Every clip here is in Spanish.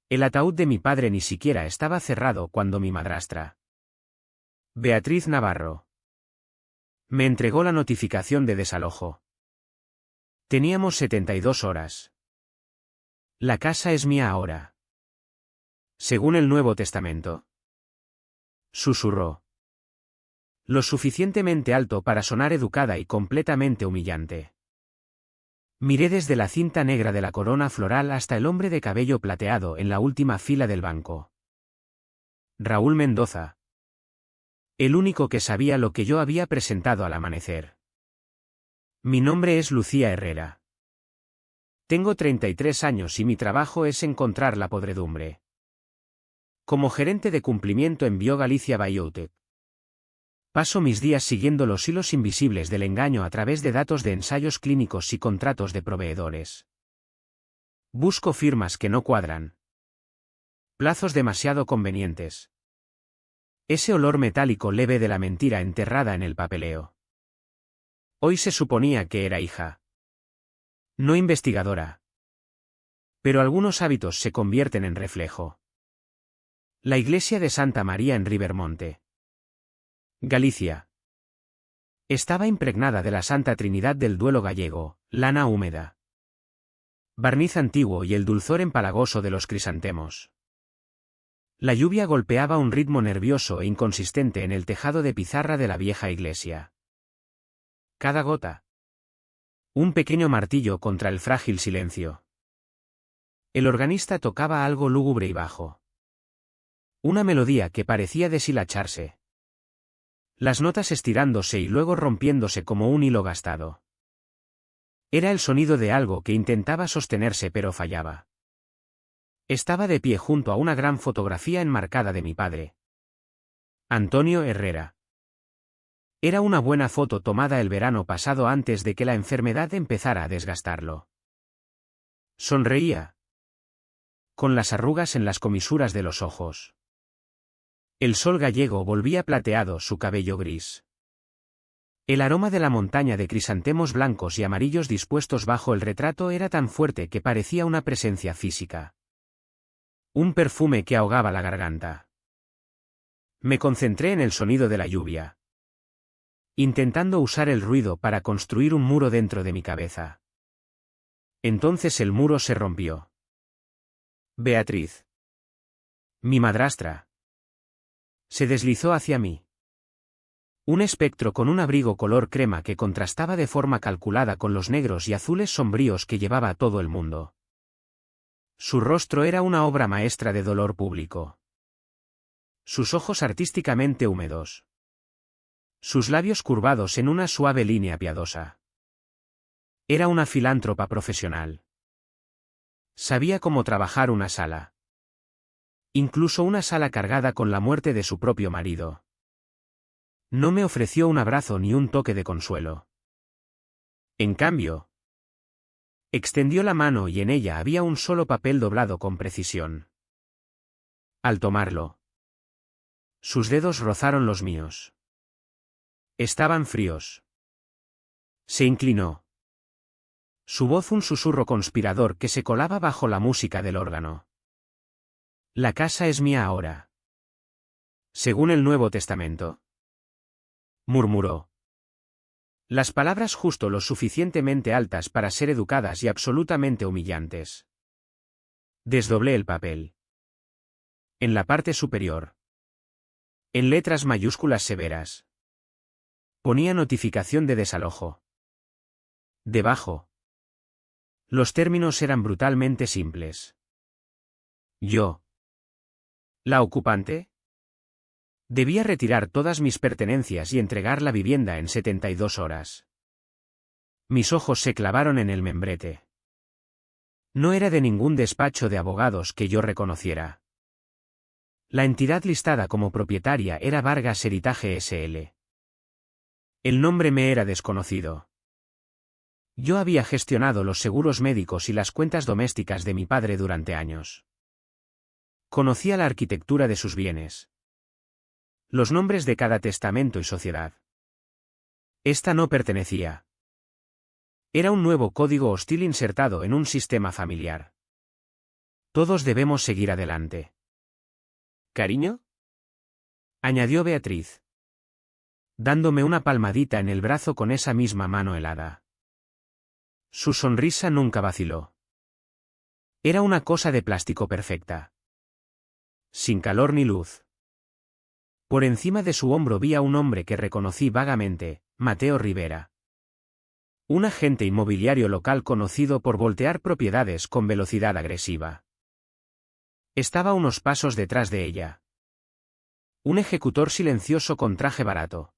El ataúd de mi padre ni siquiera estaba cerrado cuando mi madrastra, Beatriz Navarro, me entregó la notificación de desalojo. Teníamos 72 horas. La casa es mía ahora. Según el Nuevo Testamento. Susurró. Lo suficientemente alto para sonar educada y completamente humillante. Miré desde la cinta negra de la corona floral hasta el hombre de cabello plateado en la última fila del banco. Raúl Mendoza. El único que sabía lo que yo había presentado al amanecer. Mi nombre es Lucía Herrera. Tengo 33 años y mi trabajo es encontrar la podredumbre. Como gerente de cumplimiento en BioGalicia Biotech. Paso mis días siguiendo los hilos invisibles del engaño a través de datos de ensayos clínicos y contratos de proveedores. Busco firmas que no cuadran. Plazos demasiado convenientes. Ese olor metálico leve de la mentira enterrada en el papeleo. Hoy se suponía que era hija. No investigadora. Pero algunos hábitos se convierten en reflejo. La iglesia de Santa María en Rivermonte, Galicia. Estaba impregnada de la Santa Trinidad del duelo gallego, lana húmeda, barniz antiguo y el dulzor empalagoso de los crisantemos. La lluvia golpeaba un ritmo nervioso e inconsistente en el tejado de pizarra de la vieja iglesia. Cada gota. Un pequeño martillo contra el frágil silencio. El organista tocaba algo lúgubre y bajo. Una melodía que parecía deshilacharse. Las notas estirándose y luego rompiéndose como un hilo gastado. Era el sonido de algo que intentaba sostenerse pero fallaba. Estaba de pie junto a una gran fotografía enmarcada de mi padre. Antonio Herrera. Era una buena foto tomada el verano pasado antes de que la enfermedad empezara a desgastarlo. Sonreía. Con las arrugas en las comisuras de los ojos. El sol gallego volvía plateado su cabello gris. El aroma de la montaña de crisantemos blancos y amarillos dispuestos bajo el retrato era tan fuerte que parecía una presencia física. Un perfume que ahogaba la garganta. Me concentré en el sonido de la lluvia. Intentando usar el ruido para construir un muro dentro de mi cabeza. Entonces el muro se rompió. Beatriz. Mi madrastra. Se deslizó hacia mí. Un espectro con un abrigo color crema que contrastaba de forma calculada con los negros y azules sombríos que llevaba a todo el mundo. Su rostro era una obra maestra de dolor público. Sus ojos artísticamente húmedos. Sus labios curvados en una suave línea piadosa. Era una filántropa profesional. Sabía cómo trabajar una sala. Incluso una sala cargada con la muerte de su propio marido. No me ofreció un abrazo ni un toque de consuelo. En cambio, extendió la mano y en ella había un solo papel doblado con precisión. Al tomarlo, sus dedos rozaron los míos. Estaban fríos. Se inclinó. Su voz un susurro conspirador que se colaba bajo la música del órgano. La casa es mía ahora. Según el Nuevo Testamento. Murmuró. Las palabras justo lo suficientemente altas para ser educadas y absolutamente humillantes. Desdoblé el papel. En la parte superior. En letras mayúsculas severas. Ponía notificación de desalojo. Debajo. Los términos eran brutalmente simples. Yo. La ocupante. Debía retirar todas mis pertenencias y entregar la vivienda en 72 horas. Mis ojos se clavaron en el membrete. No era de ningún despacho de abogados que yo reconociera. La entidad listada como propietaria era Vargas Heritage S.L. El nombre me era desconocido. Yo había gestionado los seguros médicos y las cuentas domésticas de mi padre durante años. Conocía la arquitectura de sus bienes. Los nombres de cada testamento y sociedad. Esta no pertenecía. Era un nuevo código hostil insertado en un sistema familiar. Todos debemos seguir adelante. ¿Cariño? Añadió Beatriz, dándome una palmadita en el brazo con esa misma mano helada. Su sonrisa nunca vaciló. Era una cosa de plástico perfecta. Sin calor ni luz. Por encima de su hombro vi a un hombre que reconocí vagamente, Mateo Rivera. Un agente inmobiliario local conocido por voltear propiedades con velocidad agresiva. Estaba unos pasos detrás de ella. Un ejecutor silencioso con traje barato.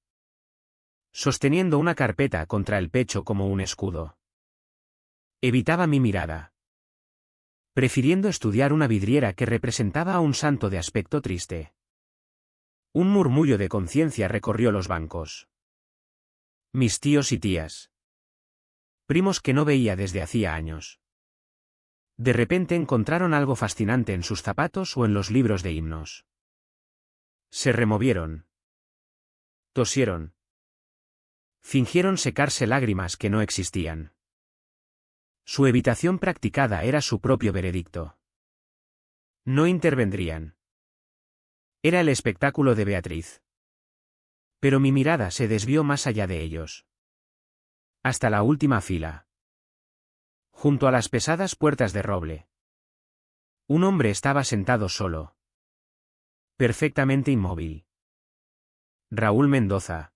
Sosteniendo una carpeta contra el pecho como un escudo. Evitaba mi mirada. Prefiriendo estudiar una vidriera que representaba a un santo de aspecto triste. Un murmullo de conciencia recorrió los bancos. Mis tíos y tías. Primos que no veía desde hacía años. De repente encontraron algo fascinante en sus zapatos o en los libros de himnos. Se removieron. Tosieron. Fingieron secarse lágrimas que no existían. Su evitación practicada era su propio veredicto. No intervendrían. Era el espectáculo de Beatriz. Pero mi mirada se desvió más allá de ellos. Hasta la última fila. Junto a las pesadas puertas de roble. Un hombre estaba sentado solo. Perfectamente inmóvil. Raúl Mendoza.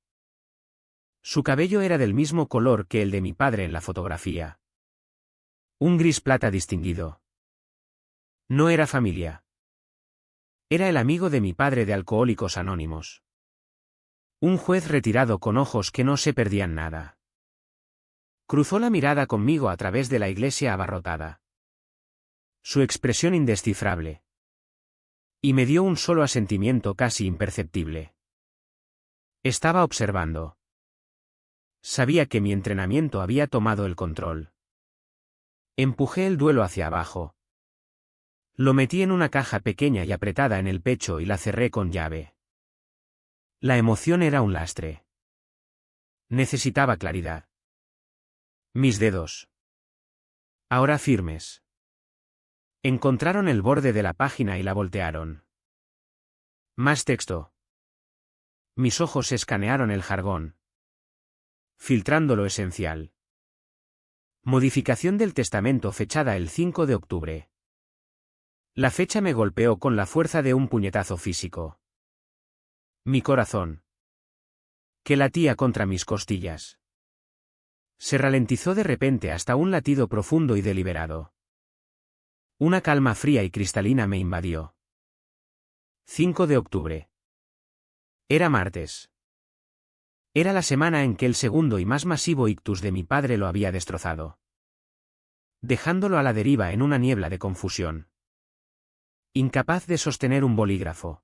Su cabello era del mismo color que el de mi padre en la fotografía. Un gris plata distinguido. No era familia. Era el amigo de mi padre de Alcohólicos Anónimos. Un juez retirado con ojos que no se perdían nada. Cruzó la mirada conmigo a través de la iglesia abarrotada. Su expresión indescifrable. Y me dio un solo asentimiento casi imperceptible. Estaba observando. Sabía que mi entrenamiento había tomado el control. Empujé el duelo hacia abajo. Lo metí en una caja pequeña y apretada en el pecho y la cerré con llave. La emoción era un lastre. Necesitaba claridad. Mis dedos. Ahora firmes. Encontraron el borde de la página y la voltearon. Más texto. Mis ojos escanearon el jargón. Filtrando lo esencial. Modificación del testamento fechada el 5 de octubre. La fecha me golpeó con la fuerza de un puñetazo físico. Mi corazón, que latía contra mis costillas, se ralentizó de repente hasta un latido profundo y deliberado. Una calma fría y cristalina me invadió. 5 de octubre. Era martes. Era la semana en que el segundo y más masivo ictus de mi padre lo había destrozado. Dejándolo a la deriva en una niebla de confusión. Incapaz de sostener un bolígrafo.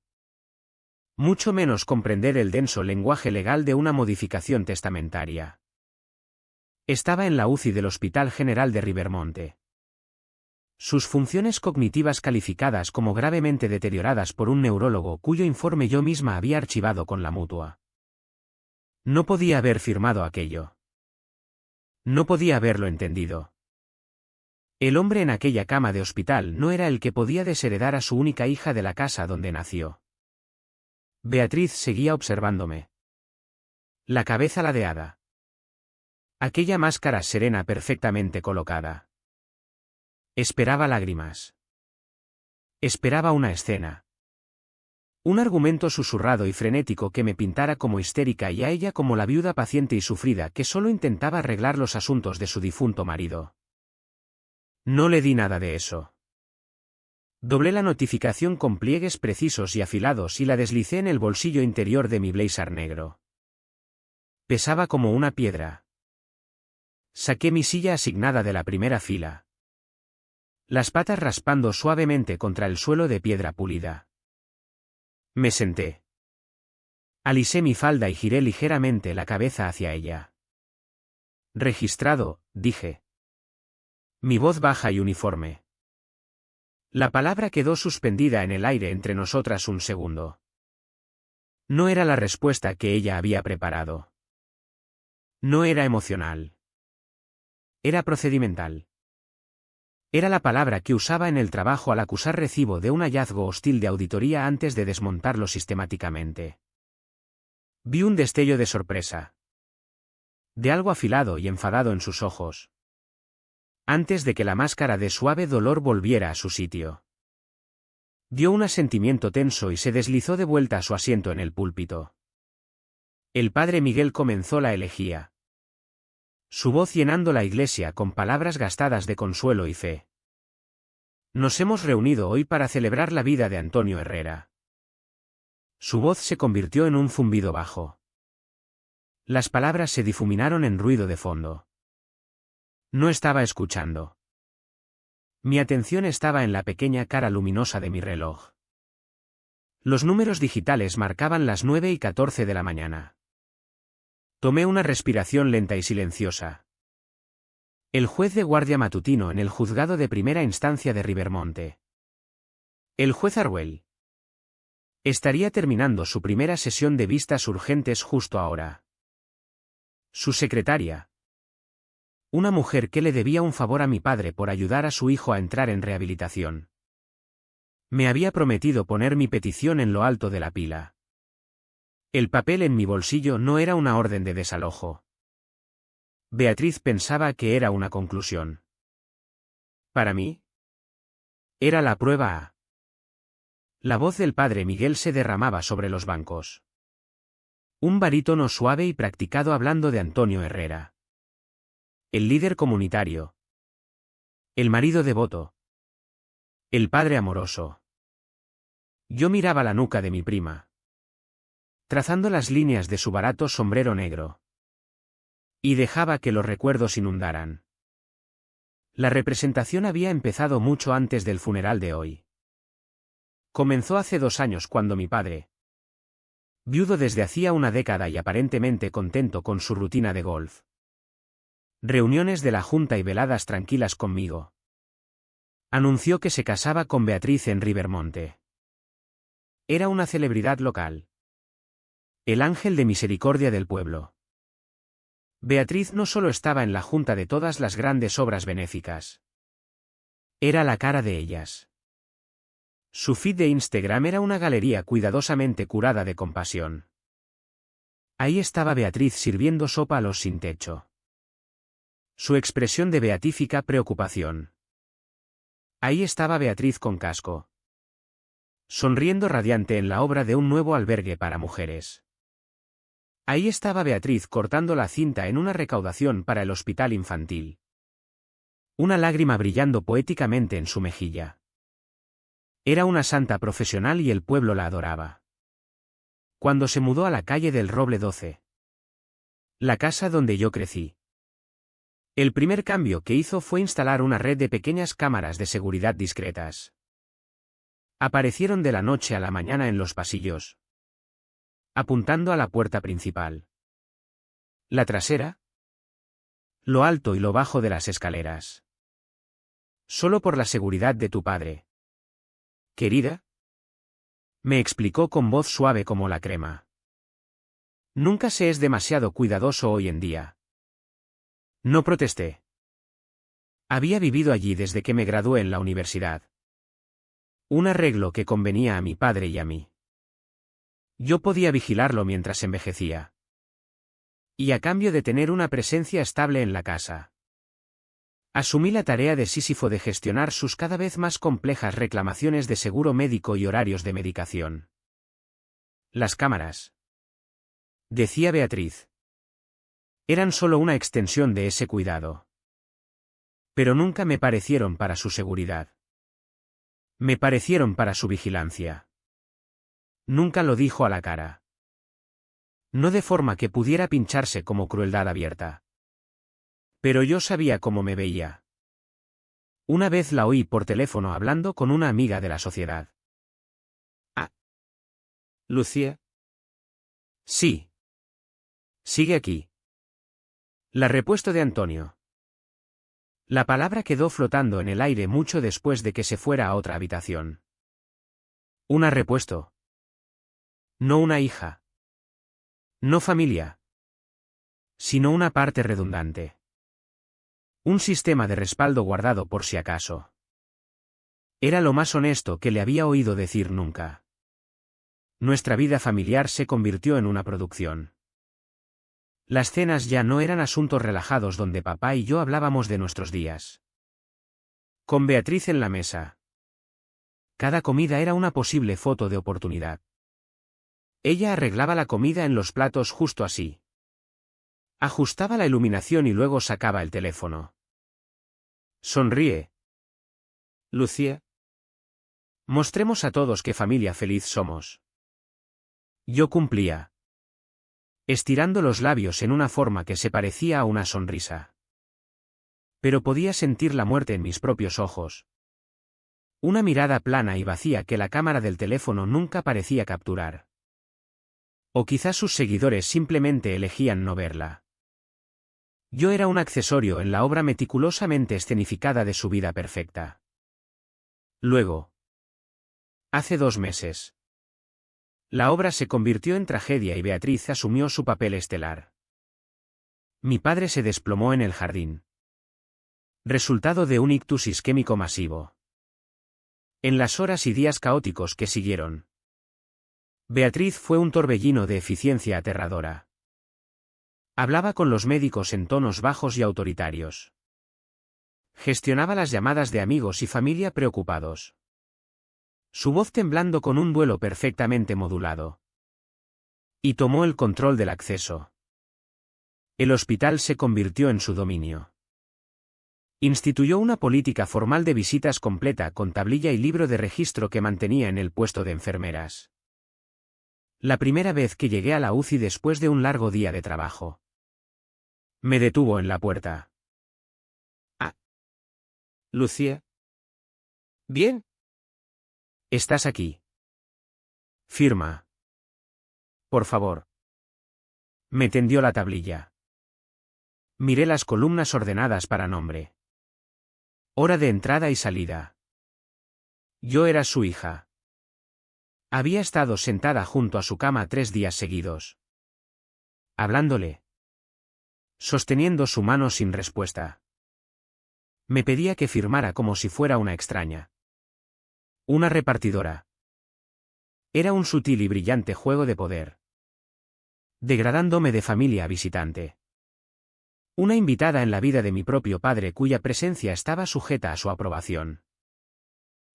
Mucho menos comprender el denso lenguaje legal de una modificación testamentaria. Estaba en la UCI del Hospital General de Rivermonte. Sus funciones cognitivas calificadas como gravemente deterioradas por un neurólogo cuyo informe yo misma había archivado con la mutua. No podía haber firmado aquello. No podía haberlo entendido. El hombre en aquella cama de hospital no era el que podía desheredar a su única hija de la casa donde nació. Beatriz seguía observándome. La cabeza ladeada. Aquella máscara serena perfectamente colocada. Esperaba lágrimas. Esperaba una escena. Un argumento susurrado y frenético que me pintara como histérica y a ella como la viuda paciente y sufrida que solo intentaba arreglar los asuntos de su difunto marido. No le di nada de eso. Doblé la notificación con pliegues precisos y afilados y la deslicé en el bolsillo interior de mi blazer negro. Pesaba como una piedra. Saqué mi silla asignada de la primera fila. Las patas raspando suavemente contra el suelo de piedra pulida. Me senté. Alisé mi falda y giré ligeramente la cabeza hacia ella. Registrado, dije. Mi voz baja y uniforme. La palabra quedó suspendida en el aire entre nosotras un segundo. No era la respuesta que ella había preparado. No era emocional. Era procedimental. Era la palabra que usaba en el trabajo al acusar recibo de un hallazgo hostil de auditoría antes de desmontarlo sistemáticamente. Vi un destello de sorpresa. De algo afilado y enfadado en sus ojos. Antes de que la máscara de suave dolor volviera a su sitio. Dio un asentimiento tenso y se deslizó de vuelta a su asiento en el púlpito. El padre Miguel comenzó la elegía. Su voz llenando la iglesia con palabras gastadas de consuelo y fe. Nos hemos reunido hoy para celebrar la vida de Antonio Herrera. Su voz se convirtió en un zumbido bajo. Las palabras se difuminaron en ruido de fondo. No estaba escuchando. Mi atención estaba en la pequeña cara luminosa de mi reloj. Los números digitales marcaban las 9:14 de la mañana. Tomé una respiración lenta y silenciosa. El juez de guardia matutino en el juzgado de primera instancia de Rivermonte. El juez Arwell. Estaría terminando su primera sesión de vistas urgentes justo ahora. Su secretaria. Una mujer que le debía un favor a mi padre por ayudar a su hijo a entrar en rehabilitación. Me había prometido poner mi petición en lo alto de la pila. El papel en mi bolsillo no era una orden de desalojo. Beatriz pensaba que era una conclusión. Para mí, era la prueba A. La voz del padre Miguel se derramaba sobre los bancos. Un barítono suave y practicado hablando de Antonio Herrera. El líder comunitario. El marido devoto. El padre amoroso. Yo miraba la nuca de mi prima. Trazando las líneas de su barato sombrero negro. Y dejaba que los recuerdos inundaran. La representación había empezado mucho antes del funeral de hoy. Comenzó hace 2 años cuando mi padre, viudo desde hacía una década y aparentemente contento con su rutina de golf. Reuniones de la junta y veladas tranquilas conmigo. Anunció que se casaba con Beatriz en Rivermonte. Era una celebridad local. El ángel de misericordia del pueblo. Beatriz no solo estaba en la junta de todas las grandes obras benéficas. Era la cara de ellas. Su feed de Instagram era una galería cuidadosamente curada de compasión. Ahí estaba Beatriz sirviendo sopa a los sin techo. Su expresión de beatífica preocupación. Ahí estaba Beatriz con casco. Sonriendo radiante en la obra de un nuevo albergue para mujeres. Ahí estaba Beatriz cortando la cinta en una recaudación para el hospital infantil. Una lágrima brillando poéticamente en su mejilla. Era una santa profesional y el pueblo la adoraba. Cuando se mudó a la calle del Roble 12. La casa donde yo crecí. El primer cambio que hizo fue instalar una red de pequeñas cámaras de seguridad discretas. Aparecieron de la noche a la mañana en los pasillos. Apuntando a la puerta principal. La trasera. Lo alto y lo bajo de las escaleras. Solo por la seguridad de tu padre. Querida. Me explicó con voz suave como la crema. Nunca se es demasiado cuidadoso hoy en día. No protesté. Había vivido allí desde que me gradué en la universidad. Un arreglo que convenía a mi padre y a mí. Yo podía vigilarlo mientras envejecía. Y a cambio de tener una presencia estable en la casa. Asumí la tarea de Sísifo de gestionar sus cada vez más complejas reclamaciones de seguro médico y horarios de medicación. Las cámaras. Decía Beatriz. Eran solo una extensión de ese cuidado. Pero nunca me parecieron para su seguridad. Me parecieron para su vigilancia. Nunca lo dijo a la cara. No de forma que pudiera pincharse como crueldad abierta. Pero yo sabía cómo me veía. Una vez la oí por teléfono hablando con una amiga de la sociedad. Ah. ¿Lucía? Sí. Sigue aquí. La repuesto de Antonio. La palabra quedó flotando en el aire mucho después de que se fuera a otra habitación. Una repuesto. No una hija. No familia. Sino una parte redundante. Un sistema de respaldo guardado por si acaso. Era lo más honesto que le había oído decir nunca. Nuestra vida familiar se convirtió en una producción. Las cenas ya no eran asuntos relajados donde papá y yo hablábamos de nuestros días. Con Beatriz en la mesa. Cada comida era una posible foto de oportunidad. Ella arreglaba la comida en los platos justo así. Ajustaba la iluminación y luego sacaba el teléfono. Sonríe. Lucía. Mostremos a todos qué familia feliz somos. Yo cumplía. Estirando los labios en una forma que se parecía a una sonrisa. Pero podía sentir la muerte en mis propios ojos. Una mirada plana y vacía que la cámara del teléfono nunca parecía capturar. O quizás sus seguidores simplemente elegían no verla. Yo era un accesorio en la obra meticulosamente escenificada de su vida perfecta. Luego. Hace 2 meses. La obra se convirtió en tragedia y Beatriz asumió su papel estelar. Mi padre se desplomó en el jardín. Resultado de un ictus isquémico masivo. En las horas y días caóticos que siguieron. Beatriz fue un torbellino de eficiencia aterradora. Hablaba con los médicos en tonos bajos y autoritarios. Gestionaba las llamadas de amigos y familia preocupados. Su voz temblando con un duelo perfectamente modulado. Y tomó el control del acceso. El hospital se convirtió en su dominio. Instituyó una política formal de visitas completa con tablilla y libro de registro que mantenía en el puesto de enfermeras. La primera vez que llegué a la UCI después de un largo día de trabajo. Me detuvo en la puerta. Ah. Lucía. ¿Bien? Estás aquí. Firma. Por favor. Me tendió la tablilla. Miré las columnas ordenadas para nombre. Hora de entrada y salida. Yo era su hija. Había estado sentada junto a su cama 3 días seguidos. Hablándole. Sosteniendo su mano sin respuesta. Me pedía que firmara como si fuera una extraña. Una repartidora. Era un sutil y brillante juego de poder. Degradándome de familia a visitante. Una invitada en la vida de mi propio padre cuya presencia estaba sujeta a su aprobación.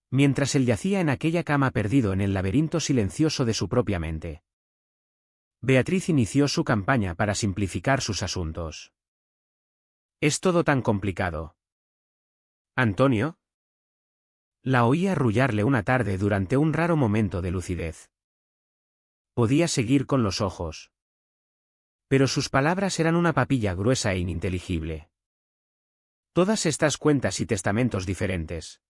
Mientras él yacía en aquella cama perdido en el laberinto silencioso de su propia mente. Beatriz inició su campaña para simplificar sus asuntos. Es todo tan complicado. ¿Antonio? La oí arrullarle una tarde durante un raro momento de lucidez. Podía seguir con los ojos. Pero sus palabras eran una papilla gruesa e ininteligible. Todas estas cuentas y testamentos diferentes.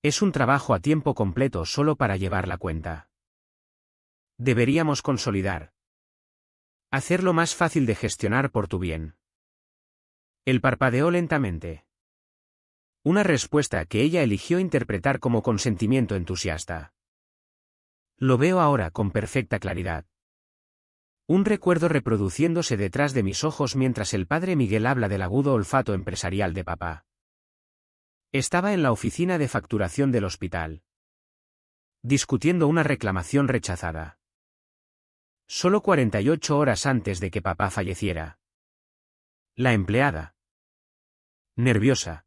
Es un trabajo a tiempo completo solo para llevar la cuenta. Deberíamos consolidar. Hacerlo más fácil de gestionar por tu bien. Él parpadeó lentamente. Una respuesta que ella eligió interpretar como consentimiento entusiasta. Lo veo ahora con perfecta claridad. Un recuerdo reproduciéndose detrás de mis ojos mientras el padre Miguel habla del agudo olfato empresarial de papá. Estaba en la oficina de facturación del hospital. Discutiendo una reclamación rechazada. Solo 48 horas antes de que papá falleciera. La empleada. Nerviosa.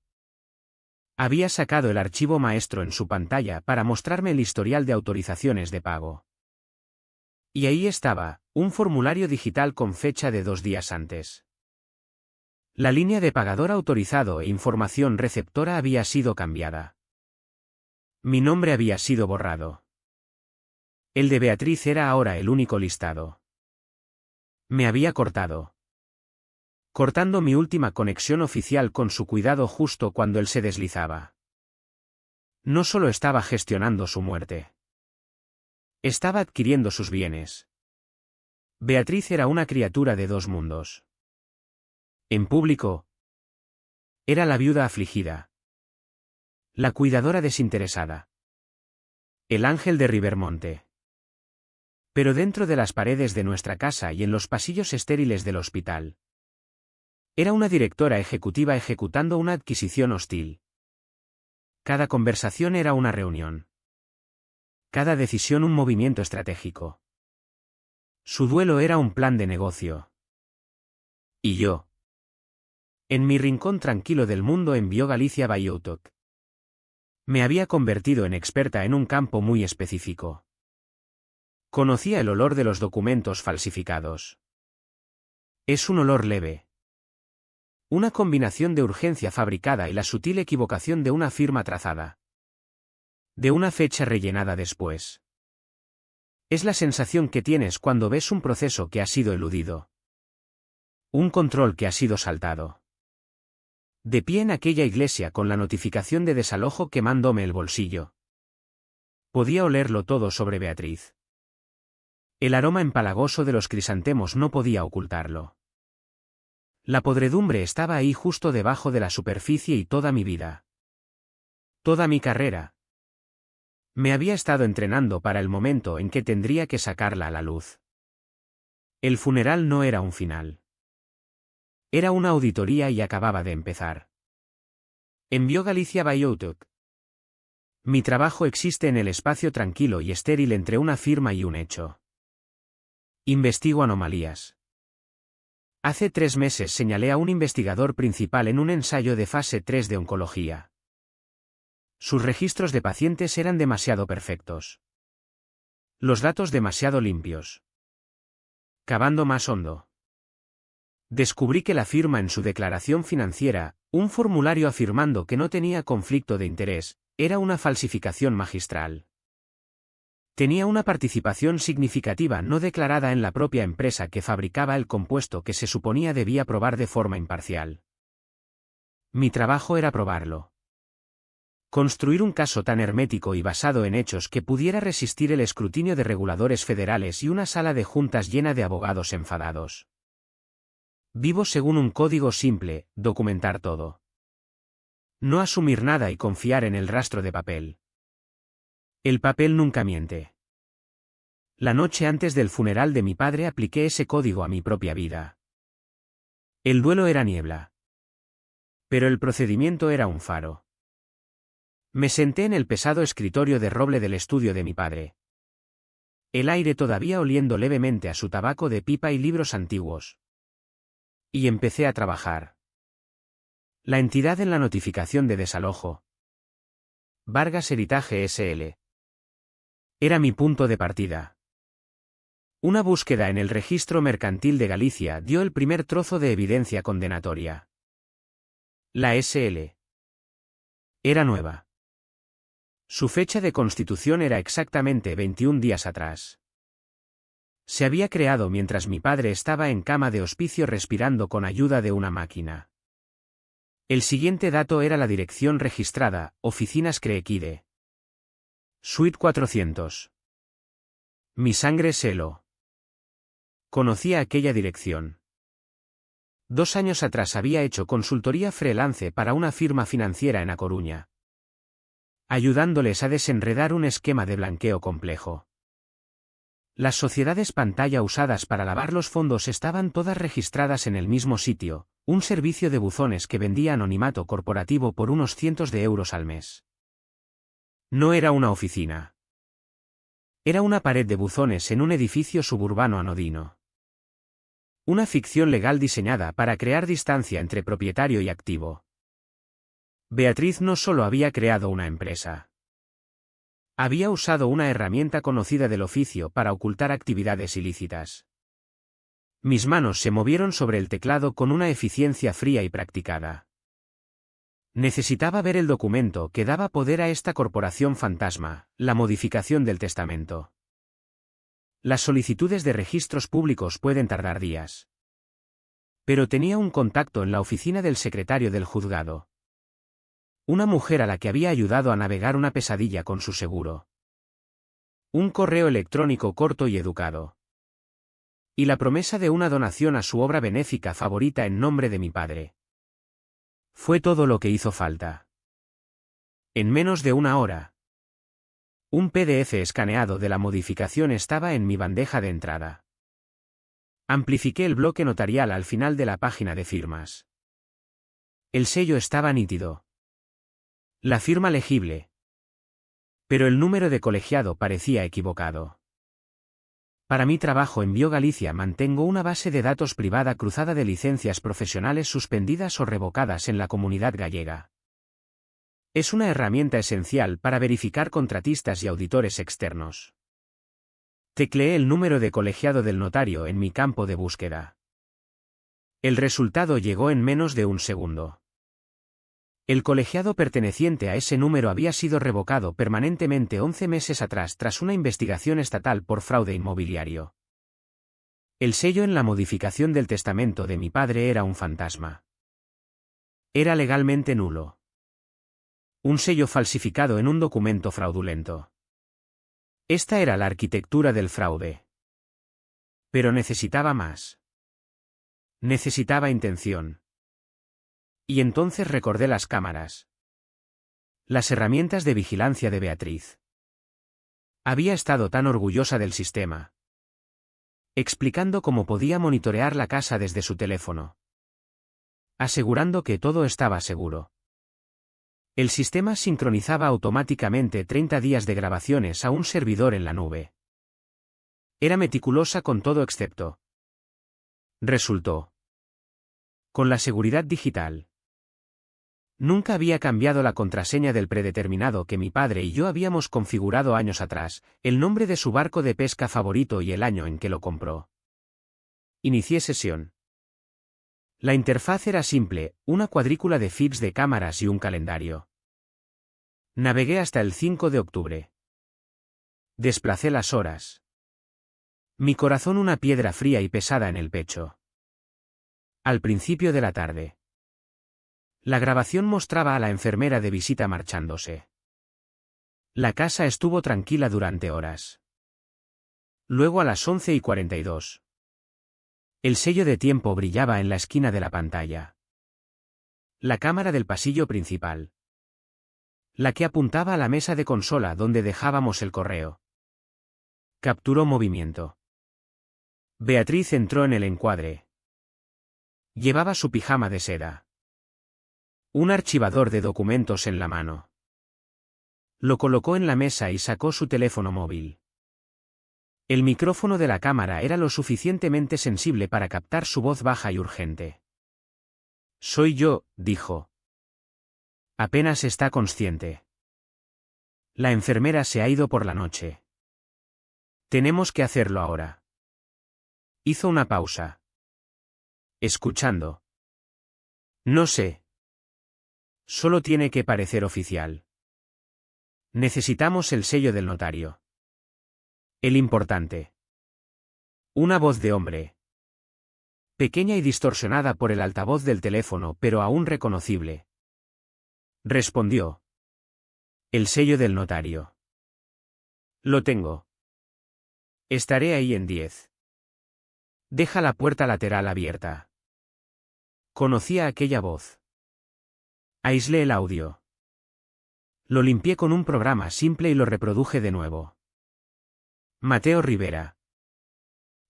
Había sacado el archivo maestro en su pantalla para mostrarme el historial de autorizaciones de pago. Y ahí estaba, un formulario digital con fecha de 2 días antes. La línea de pagador autorizado e información receptora había sido cambiada. Mi nombre había sido borrado. El de Beatriz era ahora el único listado. Me había cortado. Cortando mi última conexión oficial con su cuidado justo cuando él se deslizaba. No solo estaba gestionando su muerte. Estaba adquiriendo sus bienes. Beatriz era una criatura de 2 mundos. En público. Era la viuda afligida. La cuidadora desinteresada. El ángel de Rivermonte. Pero dentro de las paredes de nuestra casa y en los pasillos estériles del hospital. Era una directora ejecutiva ejecutando una adquisición hostil. Cada conversación era una reunión. Cada decisión un movimiento estratégico. Su duelo era un plan de negocio. Y yo. En mi rincón tranquilo del mundo en Biogalicia Biotech. Me había convertido en experta en un campo muy específico. Conocía el olor de los documentos falsificados. Es un olor leve. Una combinación de urgencia fabricada y la sutil equivocación de una firma trazada. De una fecha rellenada después. Es la sensación que tienes cuando ves un proceso que ha sido eludido. Un control que ha sido saltado. De pie en aquella iglesia con la notificación de desalojo quemándome el bolsillo. Podía olerlo todo sobre Beatriz. El aroma empalagoso de los crisantemos no podía ocultarlo. La podredumbre estaba ahí justo debajo de la superficie y toda mi vida. Toda mi carrera. Me había estado entrenando para el momento en que tendría que sacarla a la luz. El funeral no era un final. Era una auditoría y acababa de empezar. En Biogalicia Biotech. Mi trabajo existe en el espacio tranquilo y estéril entre una firma y un hecho. Investigo anomalías. Hace 3 meses señalé a un investigador principal en un ensayo de fase 3 de oncología. Sus registros de pacientes eran demasiado perfectos. Los datos demasiado limpios. Cavando más hondo. Descubrí que la firma en su declaración financiera, un formulario afirmando que no tenía conflicto de interés, era una falsificación magistral. Tenía una participación significativa no declarada en la propia empresa que fabricaba el compuesto que se suponía debía probar de forma imparcial. Mi trabajo era probarlo. Construir un caso tan hermético y basado en hechos que pudiera resistir el escrutinio de reguladores federales y una sala de juntas llena de abogados enfadados. Vivo según un código simple, documentar todo. No asumir nada y confiar en el rastro de papel. El papel nunca miente. La noche antes del funeral de mi padre apliqué ese código a mi propia vida. El duelo era niebla. Pero el procedimiento era un faro. Me senté en el pesado escritorio de roble del estudio de mi padre. El aire todavía oliendo levemente a su tabaco de pipa y libros antiguos. Y empecé a trabajar. La entidad en la notificación de desalojo. Vargas Heritage S.L. Era mi punto de partida. Una búsqueda en el registro mercantil de Galicia dio el primer trozo de evidencia condenatoria. La S.L. era nueva. Su fecha de constitución era exactamente 21 días atrás. Se había creado mientras mi padre estaba en cama de hospicio respirando con ayuda de una máquina. El siguiente dato era la dirección registrada, Oficinas Creequide. Suite 400. Mi sangre se heló. Conocía aquella dirección. 2 años atrás había hecho consultoría freelance para una firma financiera en A Coruña, ayudándoles a desenredar un esquema de blanqueo complejo. Las sociedades pantalla usadas para lavar los fondos estaban todas registradas en el mismo sitio, un servicio de buzones que vendía anonimato corporativo por unos cientos de euros al mes. No era una oficina. Era una pared de buzones en un edificio suburbano anodino. Una ficción legal diseñada para crear distancia entre propietario y activo. Beatriz no solo había creado una empresa. Había usado una herramienta conocida del oficio para ocultar actividades ilícitas. Mis manos se movieron sobre el teclado con una eficiencia fría y practicada. Necesitaba ver el documento que daba poder a esta corporación fantasma, la modificación del testamento. Las solicitudes de registros públicos pueden tardar días. Pero tenía un contacto en la oficina del secretario del juzgado. Una mujer a la que había ayudado a navegar una pesadilla con su seguro. Un correo electrónico corto y educado. Y la promesa de una donación a su obra benéfica favorita en nombre de mi padre. Fue todo lo que hizo falta. En menos de 1 hora. Un PDF escaneado de la modificación estaba en mi bandeja de entrada. Amplifiqué el bloque notarial al final de la página de firmas. El sello estaba nítido. La firma legible. Pero el número de colegiado parecía equivocado. Para mi trabajo en BioGalicia mantengo una base de datos privada cruzada de licencias profesionales suspendidas o revocadas en la comunidad gallega. Es una herramienta esencial para verificar contratistas y auditores externos. Tecleé el número de colegiado del notario en mi campo de búsqueda. El resultado llegó en menos de un segundo. El colegiado perteneciente a ese número había sido revocado permanentemente 11 meses atrás tras una investigación estatal por fraude inmobiliario. El sello en la modificación del testamento de mi padre era un fantasma. Era legalmente nulo. Un sello falsificado en un documento fraudulento. Esta era la arquitectura del fraude. Pero necesitaba más. Necesitaba intención. Y entonces recordé las cámaras. Las herramientas de vigilancia de Beatriz. Había estado tan orgullosa del sistema. Explicando cómo podía monitorear la casa desde su teléfono. Asegurando que todo estaba seguro. El sistema sincronizaba automáticamente 30 días de grabaciones a un servidor en la nube. Era meticulosa con todo excepto. Resultó. Con la seguridad digital. Nunca había cambiado la contraseña del predeterminado que mi padre y yo habíamos configurado años atrás, el nombre de su barco de pesca favorito y el año en que lo compró. Inicié sesión. La interfaz era simple, una cuadrícula de feeds de cámaras y un calendario. Navegué hasta el 5 de octubre. Desplacé las horas. Mi corazón una piedra fría y pesada en el pecho. Al principio de la tarde. La grabación mostraba a la enfermera de visita marchándose. La casa estuvo tranquila durante horas. Luego a las 11:42. El sello de tiempo brillaba en la esquina de la pantalla. La cámara del pasillo principal. La que apuntaba a la mesa de consola donde dejábamos el correo. Capturó movimiento. Beatriz entró en el encuadre. Llevaba su pijama de seda. Un archivador de documentos en la mano. Lo colocó en la mesa y sacó su teléfono móvil. El micrófono de la cámara era lo suficientemente sensible para captar su voz baja y urgente. Soy yo, dijo. Apenas está consciente. La enfermera se ha ido por la noche. Tenemos que hacerlo ahora. Hizo una pausa. Escuchando. No sé. Solo tiene que parecer oficial. Necesitamos el sello del notario. El importante. Una voz de hombre. Pequeña y distorsionada por el altavoz del teléfono, pero aún reconocible. Respondió. El sello del notario. Lo tengo. Estaré ahí en 10. Deja la puerta lateral abierta. Conocía aquella voz. Aislé el audio. Lo limpié con un programa simple y lo reproduje de nuevo. Mateo Rivera.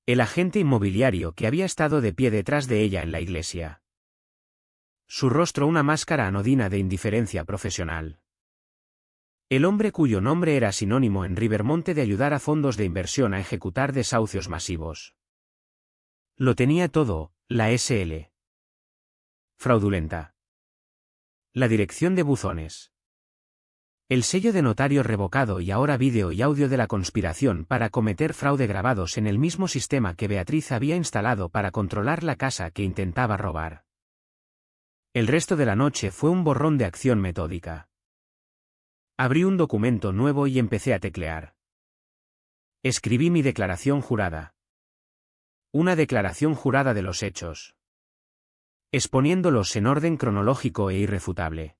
El agente inmobiliario que había estado de pie detrás de ella en la iglesia. Su rostro una máscara anodina de indiferencia profesional. El hombre cuyo nombre era sinónimo en Rivermonte de ayudar a fondos de inversión a ejecutar desahucios masivos. Lo tenía todo, la SL. Fraudulenta. La dirección de buzones. El sello de notario revocado y ahora vídeo y audio de la conspiración para cometer fraude grabados en el mismo sistema que Beatriz había instalado para controlar la casa que intentaba robar. El resto de la noche fue un borrón de acción metódica. Abrí un documento nuevo y empecé a teclear. Escribí mi declaración jurada. Una declaración jurada de los hechos. Exponiéndolos en orden cronológico e irrefutable.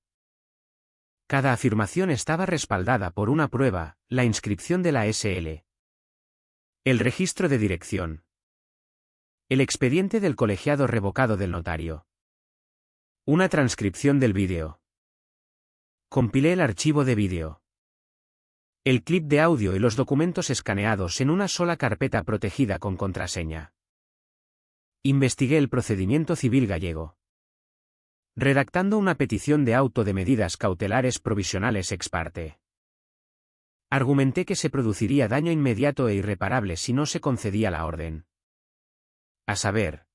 Cada afirmación estaba respaldada por una prueba, la inscripción de la SL. El registro de dirección. El expediente del colegiado revocado del notario. Una transcripción del vídeo. Compilé el archivo de vídeo. El clip de audio y los documentos escaneados en una sola carpeta protegida con contraseña. Investigué el procedimiento civil gallego. redactando una petición de auto de medidas cautelares provisionales ex parte. Argumenté que se produciría daño inmediato e irreparable si no se concedía la orden. A saber,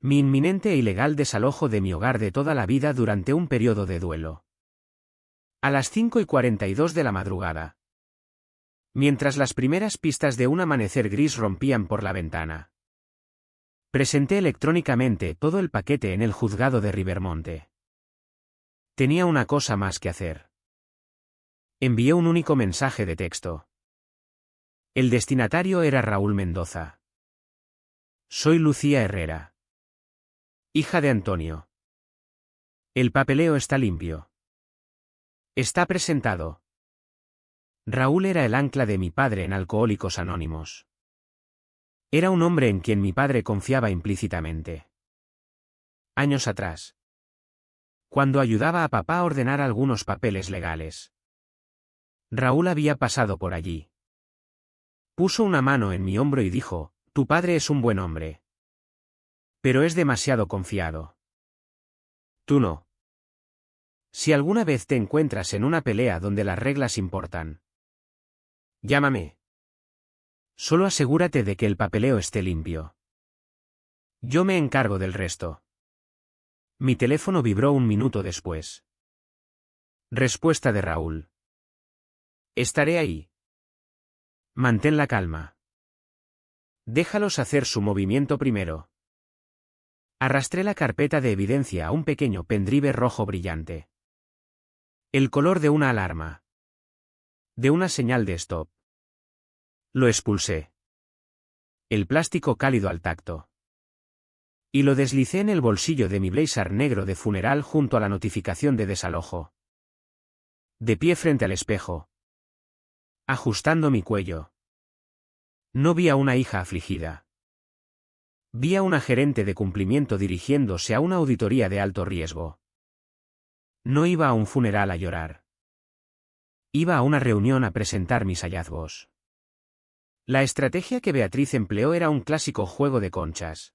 mi inminente e ilegal desalojo de mi hogar de toda la vida durante un periodo de duelo. A las 5:42 de la madrugada. Mientras las primeras pistas de un amanecer gris rompían por la ventana. Presenté electrónicamente todo el paquete en el juzgado de Rivermonte. Tenía una cosa más que hacer. Envié un único mensaje de texto. El destinatario era Raúl Mendoza. Soy Lucía Herrera, hija de Antonio. El papeleo está limpio. Está presentado. Raúl era el ancla de mi padre en Alcohólicos Anónimos. Era un hombre en quien mi padre confiaba implícitamente. Años atrás. Cuando ayudaba a papá a ordenar algunos papeles legales. Raúl había pasado por allí. Puso una mano en mi hombro y dijo, tu padre es un buen hombre. Pero es demasiado confiado. Tú no. Si alguna vez te encuentras en una pelea donde las reglas importan, llámame. Solo asegúrate de que el papeleo esté limpio. Yo me encargo del resto. Mi teléfono vibró un minuto después. Respuesta de Raúl. Estaré ahí. Mantén la calma. Déjalos hacer su movimiento primero. Arrastré la carpeta de evidencia a un pequeño pendrive rojo brillante. El color de una alarma. De una señal de stop. Lo expulsé. El plástico cálido al tacto. Y lo deslicé en el bolsillo de mi blazer negro de funeral junto a la notificación de desalojo. De pie frente al espejo. Ajustando mi cuello. No vi a una hija afligida. Vi a una gerente de cumplimiento dirigiéndose a una auditoría de alto riesgo. No iba a un funeral a llorar. Iba a una reunión a presentar mis hallazgos. La estrategia que Beatriz empleó era un clásico juego de conchas.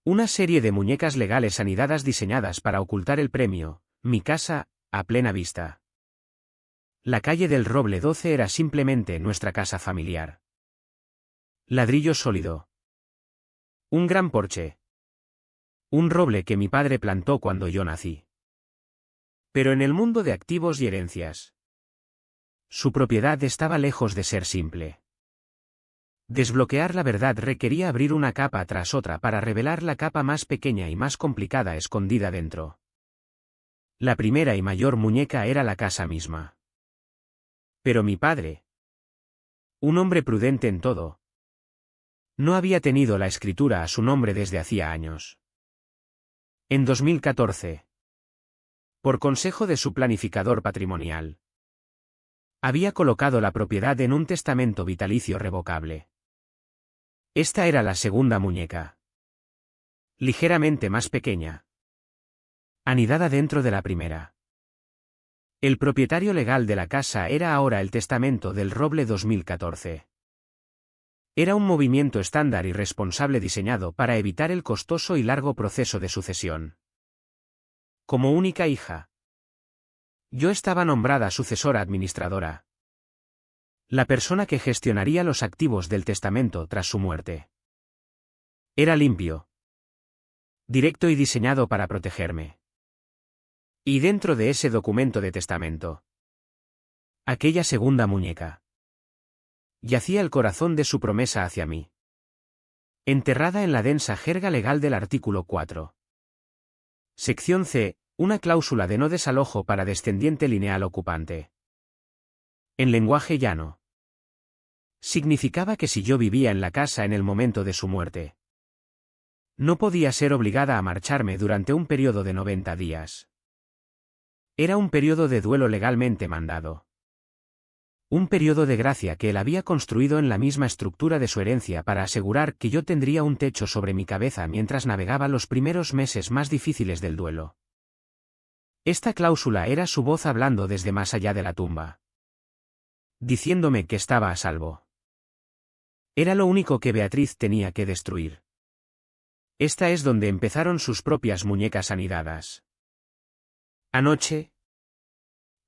Una serie de muñecas legales anidadas diseñadas para ocultar el premio, mi casa, a plena vista. La calle del Roble 12 era simplemente nuestra casa familiar. Ladrillo sólido. Un gran porche. Un roble que mi padre plantó cuando yo nací. Pero en el mundo de activos y herencias, su propiedad estaba lejos de ser simple. Desbloquear la verdad requería abrir una capa tras otra para revelar la capa más pequeña y más complicada escondida dentro. La primera y mayor muñeca era la casa misma. Pero mi padre, un hombre prudente en todo, no había tenido la escritura a su nombre desde hacía años. En 2014, por consejo de su planificador patrimonial, había colocado la propiedad en un testamento vitalicio revocable. Esta era la segunda muñeca. Ligeramente más pequeña. Anidada dentro de la primera. El propietario legal de la casa era ahora el testamento del Roble 2014. Era un movimiento estándar y responsable diseñado para evitar el costoso y largo proceso de sucesión. Como única hija, yo estaba nombrada sucesora administradora. La persona que gestionaría los activos del testamento tras su muerte. Era limpio. Directo y diseñado para protegerme. Y dentro de ese documento de testamento, aquella segunda muñeca, yacía el corazón de su promesa hacia mí. Enterrada en la densa jerga legal del artículo 4. Sección C, una cláusula de no desalojo para descendiente lineal ocupante. En lenguaje llano. Significaba que si yo vivía en la casa en el momento de su muerte, no podía ser obligada a marcharme durante un periodo de 90 días. Era un periodo de duelo legalmente mandado. Un periodo de gracia que él había construido en la misma estructura de su herencia para asegurar que yo tendría un techo sobre mi cabeza mientras navegaba los primeros meses más difíciles del duelo. Esta cláusula era su voz hablando desde más allá de la tumba, diciéndome que estaba a salvo. Era lo único que Beatriz tenía que destruir. Esta es donde empezaron sus propias muñecas anidadas. Anoche,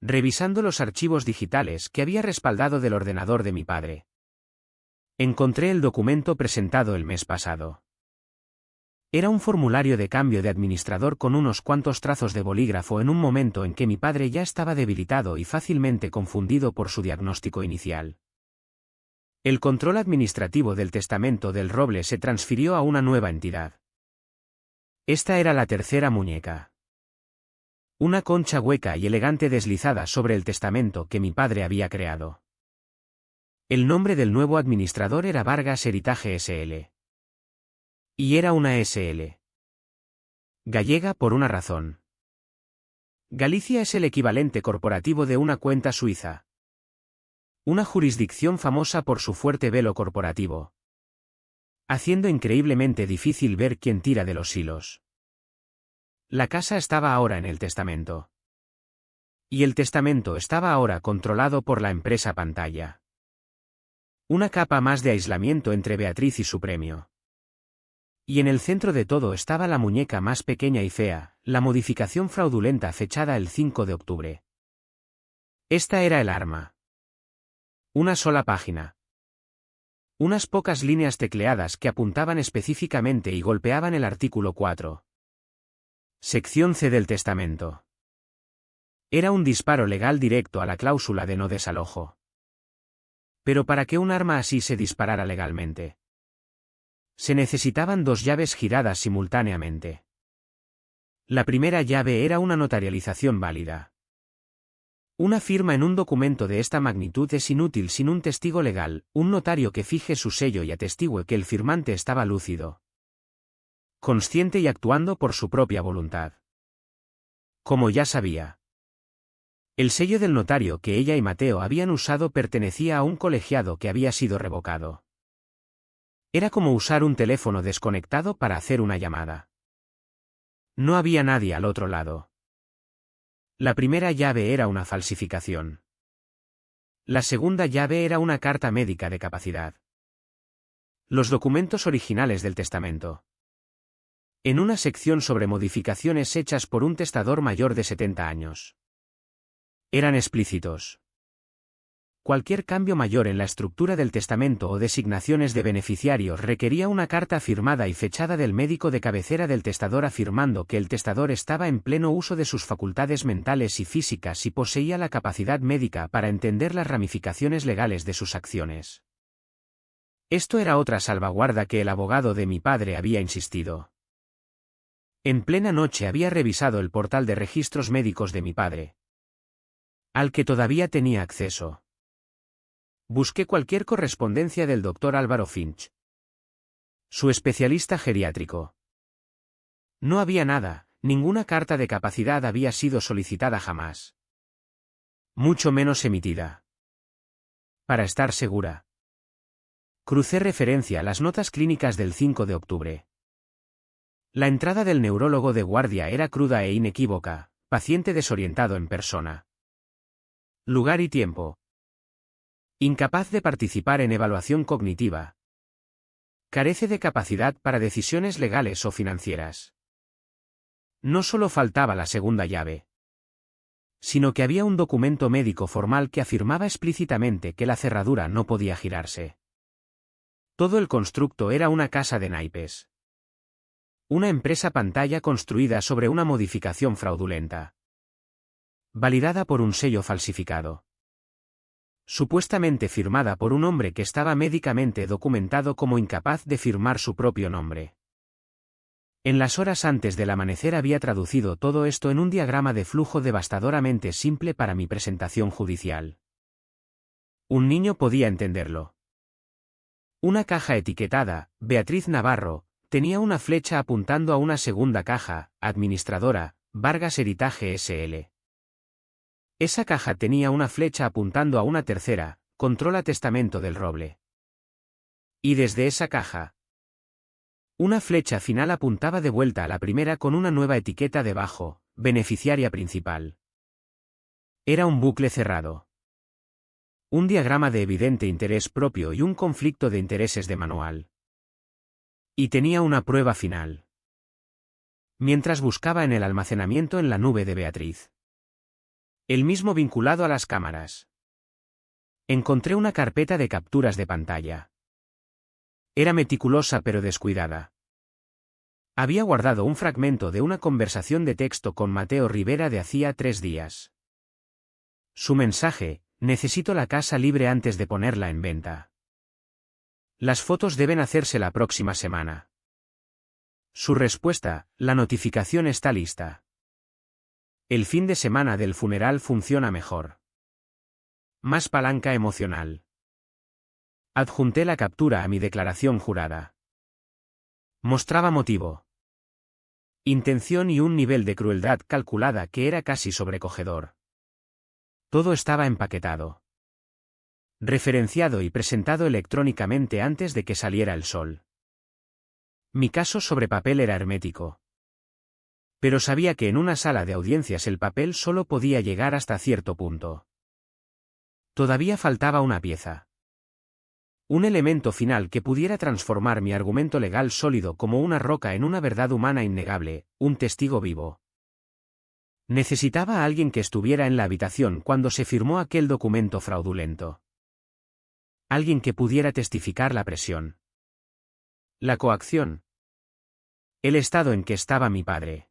revisando los archivos digitales que había respaldado del ordenador de mi padre, encontré el documento presentado el mes pasado. Era un formulario de cambio de administrador con unos cuantos trazos de bolígrafo en un momento en que mi padre ya estaba debilitado y fácilmente confundido por su diagnóstico inicial. El control administrativo del testamento del roble se transfirió a una nueva entidad. Esta era la tercera muñeca. Una concha hueca y elegante deslizada sobre el testamento que mi padre había creado. El nombre del nuevo administrador era Vargas Heritage S.L. Y era una S.L. gallega por una razón. Galicia es el equivalente corporativo de una cuenta suiza. Una jurisdicción famosa por su fuerte velo corporativo, haciendo increíblemente difícil ver quién tira de los hilos. La casa estaba ahora en el testamento. Y el testamento estaba ahora controlado por la empresa Pantalla. Una capa más de aislamiento entre Beatriz y su premio. Y en el centro de todo estaba la muñeca más pequeña y fea, la modificación fraudulenta fechada el 5 de octubre. Esta era el arma. Una sola página. Unas pocas líneas tecleadas que apuntaban específicamente y golpeaban el artículo 4. Sección C del testamento. Era un disparo legal directo a la cláusula de no desalojo. Pero para que un arma así se disparara legalmente, se necesitaban dos llaves giradas simultáneamente. La primera llave era una notarialización válida. Una firma en un documento de esta magnitud es inútil sin un testigo legal, un notario que fije su sello y atestigue que el firmante estaba lúcido, consciente y actuando por su propia voluntad. Como ya sabía, el sello del notario que ella y Mateo habían usado pertenecía a un colegiado que había sido revocado. Era como usar un teléfono desconectado para hacer una llamada. No había nadie al otro lado. La primera llave era una falsificación. La segunda llave era una carta médica de capacidad. Los documentos originales del testamento. En una sección sobre modificaciones hechas por un testador mayor de 70 años. Eran explícitos. Cualquier cambio mayor en la estructura del testamento o designaciones de beneficiarios requería una carta firmada y fechada del médico de cabecera del testador afirmando que el testador estaba en pleno uso de sus facultades mentales y físicas y poseía la capacidad médica para entender las ramificaciones legales de sus acciones. Esto era otra salvaguarda que el abogado de mi padre había insistido. En plena noche había revisado el portal de registros médicos de mi padre, al que todavía tenía acceso. Busqué cualquier correspondencia del Dr. Álvaro Finch, su especialista geriátrico. No había nada, ninguna carta de capacidad había sido solicitada jamás. Mucho menos emitida. Para estar segura, crucé referencia a las notas clínicas del 5 de octubre. La entrada del neurólogo de guardia era cruda e inequívoca, paciente desorientado en persona. Lugar y tiempo. Incapaz de participar en evaluación cognitiva. Carece de capacidad para decisiones legales o financieras. No solo faltaba la segunda llave, sino que había un documento médico formal que afirmaba explícitamente que la cerradura no podía girarse. Todo el constructo era una casa de naipes. Una empresa Pantalla construida sobre una modificación fraudulenta, validada por un sello falsificado. Supuestamente firmada por un hombre que estaba médicamente documentado como incapaz de firmar su propio nombre. En las horas antes del amanecer había traducido todo esto en un diagrama de flujo devastadoramente simple para mi presentación judicial. Un niño podía entenderlo. Una caja etiquetada, Beatriz Navarro, tenía una flecha apuntando a una segunda caja, administradora, Vargas Heritage S.L. Esa caja tenía una flecha apuntando a una tercera, controla testamento del roble. Y desde esa caja, una flecha final apuntaba de vuelta a la primera con una nueva etiqueta debajo, beneficiaria principal. Era un bucle cerrado. Un diagrama de evidente interés propio y un conflicto de intereses de manual. Y tenía una prueba final. Mientras buscaba en el almacenamiento en la nube de Beatriz. El mismo vinculado a las cámaras. Encontré una carpeta de capturas de pantalla. Era meticulosa pero descuidada. Había guardado un fragmento de una conversación de texto con Mateo Rivera de hacía 3 días. Su mensaje: necesito la casa libre antes de ponerla en venta. Las fotos deben hacerse la próxima semana. Su respuesta: la notificación está lista. El fin de semana del funeral funciona mejor. Más palanca emocional. Adjunté la captura a mi declaración jurada. Mostraba motivo, intención y un nivel de crueldad calculada que era casi sobrecogedor. Todo estaba empaquetado, referenciado y presentado electrónicamente antes de que saliera el sol. Mi caso sobre papel era hermético. Pero sabía que en una sala de audiencias el papel solo podía llegar hasta cierto punto. Todavía faltaba una pieza. Un elemento final que pudiera transformar mi argumento legal sólido como una roca en una verdad humana innegable, un testigo vivo. Necesitaba a alguien que estuviera en la habitación cuando se firmó aquel documento fraudulento. Alguien que pudiera testificar la presión. La coacción. El estado en que estaba mi padre.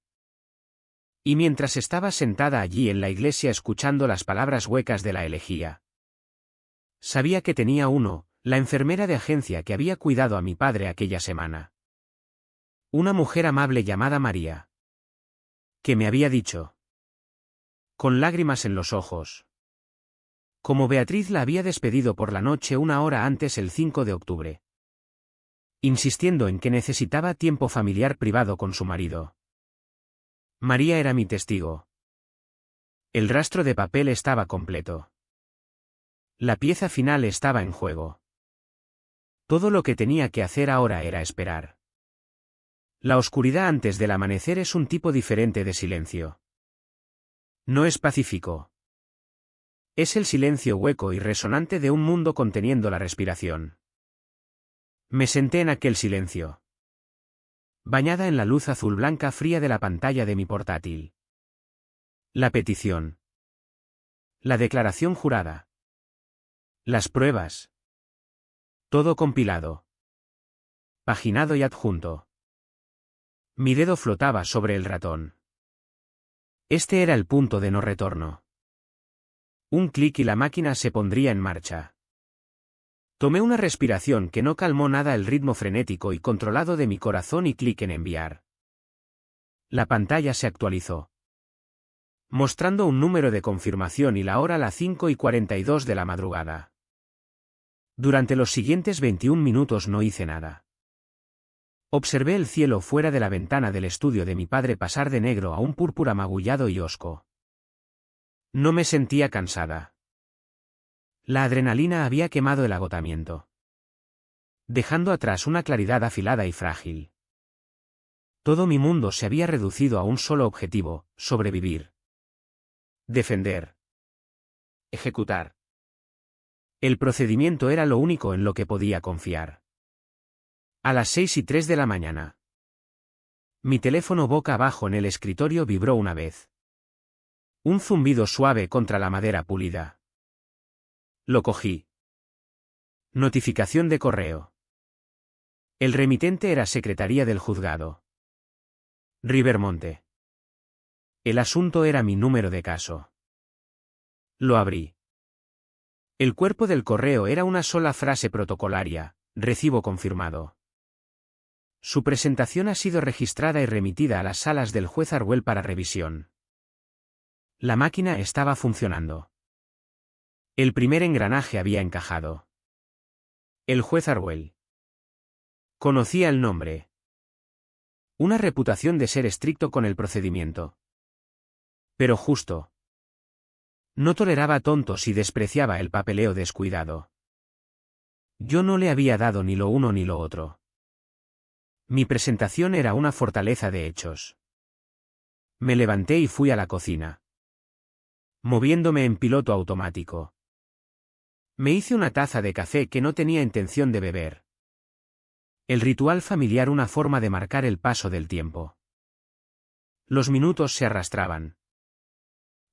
Y mientras estaba sentada allí en la iglesia escuchando las palabras huecas de la elegía. Sabía que tenía uno, la enfermera de agencia que había cuidado a mi padre aquella semana. Una mujer amable llamada María. Que me había dicho, con lágrimas en los ojos, como Beatriz la había despedido por la noche una hora antes el 5 de octubre. Insistiendo en que necesitaba tiempo familiar privado con su marido. María era mi testigo. El rastro de papel estaba completo. La pieza final estaba en juego. Todo lo que tenía que hacer ahora era esperar. La oscuridad antes del amanecer es un tipo diferente de silencio. No es pacífico. Es el silencio hueco y resonante de un mundo conteniendo la respiración. Me senté en aquel silencio. Bañada en la luz azul blanca fría de la pantalla de mi portátil. La petición. La declaración jurada. Las pruebas. Todo compilado. Paginado y adjunto. Mi dedo flotaba sobre el ratón. Este era el punto de no retorno. Un clic y la máquina se pondría en marcha. Tomé una respiración que no calmó nada el ritmo frenético y controlado de mi corazón y clic en enviar. La pantalla se actualizó, mostrando un número de confirmación y la hora las 5:42 de la madrugada. Durante los siguientes 21 minutos no hice nada. Observé el cielo fuera de la ventana del estudio de mi padre pasar de negro a un púrpura magullado y hosco. No me sentía cansada. La adrenalina había quemado el agotamiento, dejando atrás una claridad afilada y frágil. Todo mi mundo se había reducido a un solo objetivo: sobrevivir. Defender. Ejecutar. El procedimiento era lo único en lo que podía confiar. A las 6:03 de la mañana. Mi teléfono boca abajo en el escritorio vibró una vez. Un zumbido suave contra la madera pulida. Lo cogí. Notificación de correo. El remitente era Secretaría del Juzgado. Rivermonte. El asunto era mi número de caso. Lo abrí. El cuerpo del correo era una sola frase protocolaria: recibo confirmado. Su presentación ha sido registrada y remitida a las salas del juez Argüell para revisión. La máquina estaba funcionando. El primer engranaje había encajado. El juez Argüell. Conocía el nombre. Una reputación de ser estricto con el procedimiento. Pero justo. No toleraba tontos y despreciaba el papeleo descuidado. Yo no le había dado ni lo uno ni lo otro. Mi presentación era una fortaleza de hechos. Me levanté y fui a la cocina, moviéndome en piloto automático. Me hice una taza de café que no tenía intención de beber. El ritual familiar, una forma de marcar el paso del tiempo. Los minutos se arrastraban.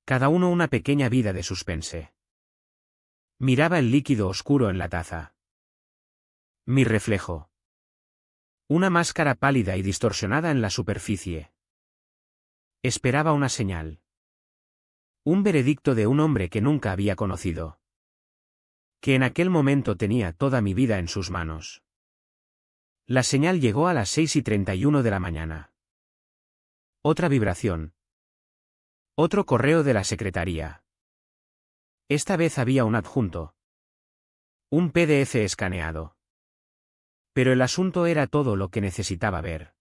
Cada uno una pequeña vida de suspense. Miraba el líquido oscuro en la taza. Mi reflejo. Una máscara pálida y distorsionada en la superficie. Esperaba una señal. Un veredicto de un hombre que nunca había conocido. Que en aquel momento tenía toda mi vida en sus manos. La señal llegó a las 6:31 de la mañana. Otra vibración. Otro correo de la secretaría. Esta vez había un adjunto. Un PDF escaneado. Pero el asunto era todo lo que necesitaba ver.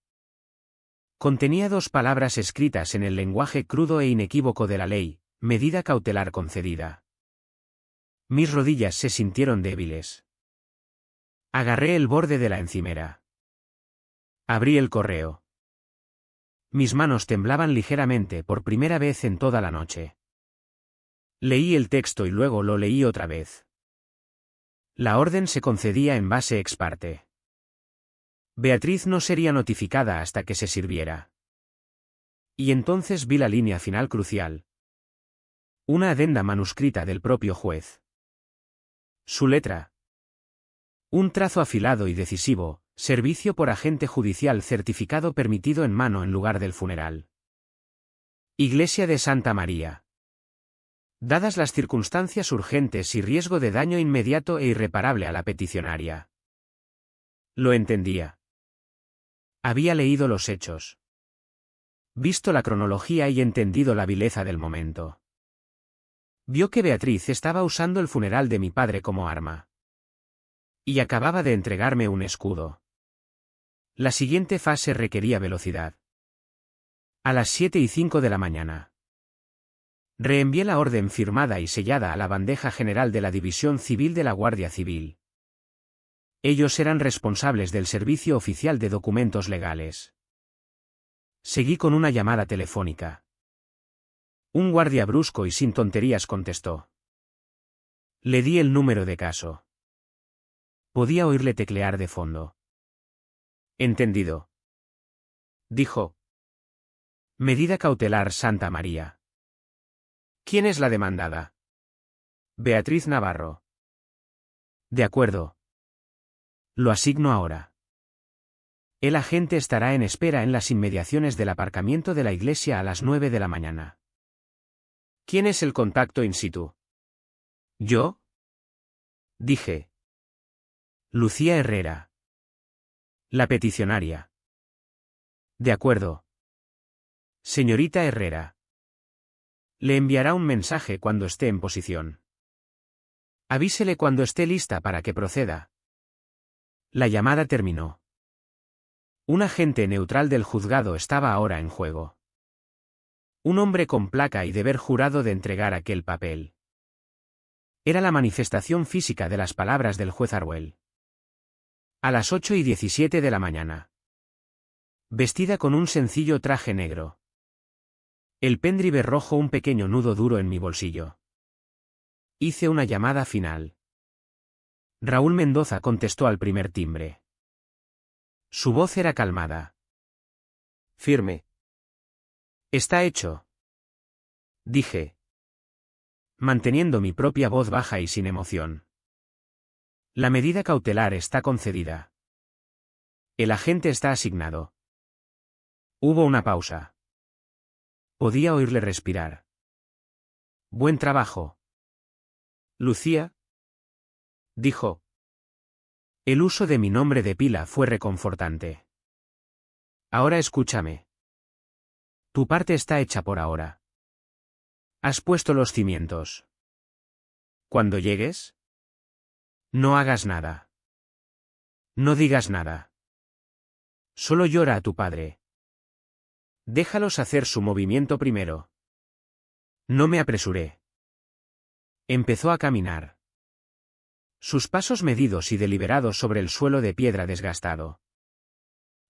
Contenía 2 palabras escritas en el lenguaje crudo e inequívoco de la ley: medida cautelar concedida. Mis rodillas se sintieron débiles. Agarré el borde de la encimera. Abrí el correo. Mis manos temblaban ligeramente por primera vez en toda la noche. Leí el texto y luego lo leí otra vez. La orden se concedía en base ex parte. Beatriz no sería notificada hasta que se sirviera. Y entonces vi la línea final crucial. Una adenda manuscrita del propio juez. Su letra. Un trazo afilado y decisivo: servicio por agente judicial certificado permitido en mano en lugar del funeral. Iglesia de Santa María. Dadas las circunstancias urgentes y riesgo de daño inmediato e irreparable a la peticionaria. Lo entendía. Había leído los hechos. Visto la cronología y entendido la vileza del momento. Vio que Beatriz estaba usando el funeral de mi padre como arma. Y acababa de entregarme un escudo. La siguiente fase requería velocidad. A las 7:05 de la mañana. Reenvié la orden firmada y sellada a la bandeja general de la División Civil de la Guardia Civil. Ellos eran responsables del servicio oficial de documentos legales. Seguí con una llamada telefónica. Un guardia brusco y sin tonterías contestó. Le di el número de caso. Podía oírle teclear de fondo. Entendido. Dijo. Medida cautelar Santa María. ¿Quién es la demandada? Beatriz Navarro. De acuerdo. Lo asigno ahora. El agente estará en espera en las inmediaciones del aparcamiento de la iglesia a las 9 de la mañana. ¿Quién es el contacto in situ? ¿Yo? Dije. Lucía Herrera. La peticionaria. De acuerdo. Señorita Herrera. Le enviará un mensaje cuando esté en posición. Avísele cuando esté lista para que proceda. La llamada terminó. Un agente neutral del juzgado estaba ahora en juego. Un hombre con placa y deber jurado de entregar aquel papel. Era la manifestación física de las palabras del juez Arwell. A las 8:17 de la mañana. Vestida con un sencillo traje negro. El pendrive rojo, un pequeño nudo duro en mi bolsillo. Hice una llamada final. Raúl Mendoza contestó al primer timbre. Su voz era calmada. Firme. Está hecho. Dije. Manteniendo mi propia voz baja y sin emoción. La medida cautelar está concedida. El agente está asignado. Hubo una pausa. Podía oírle respirar. Buen trabajo. Lucía. Dijo. El uso de mi nombre de pila fue reconfortante. Ahora escúchame. Tu parte está hecha por ahora. Has puesto los cimientos. Cuando llegues, no hagas nada. No digas nada. Solo llora a tu padre. Déjalos hacer su movimiento primero. No me apresuré. Empezó a caminar. Sus pasos medidos y deliberados sobre el suelo de piedra desgastado.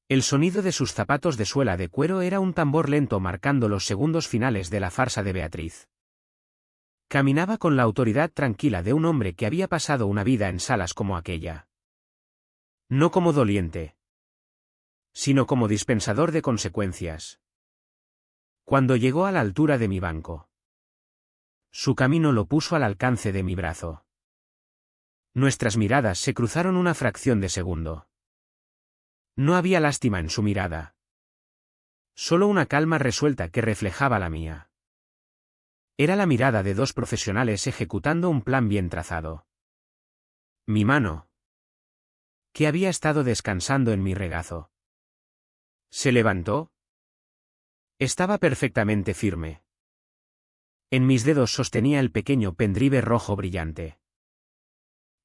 El sonido de sus zapatos de suela de cuero era un tambor lento marcando los segundos finales de la farsa de Beatriz. Caminaba con la autoridad tranquila de un hombre que había pasado una vida en salas como aquella. No como doliente, sino como dispensador de consecuencias. Cuando llegó a la altura de mi banco, su camino lo puso al alcance de mi brazo. Nuestras miradas se cruzaron una fracción de segundo. No había lástima en su mirada. Solo una calma resuelta que reflejaba la mía. Era la mirada de dos profesionales ejecutando un plan bien trazado. Mi mano, que había estado descansando en mi regazo, se levantó. Estaba perfectamente firme. En mis dedos sostenía el pequeño pendrive rojo brillante.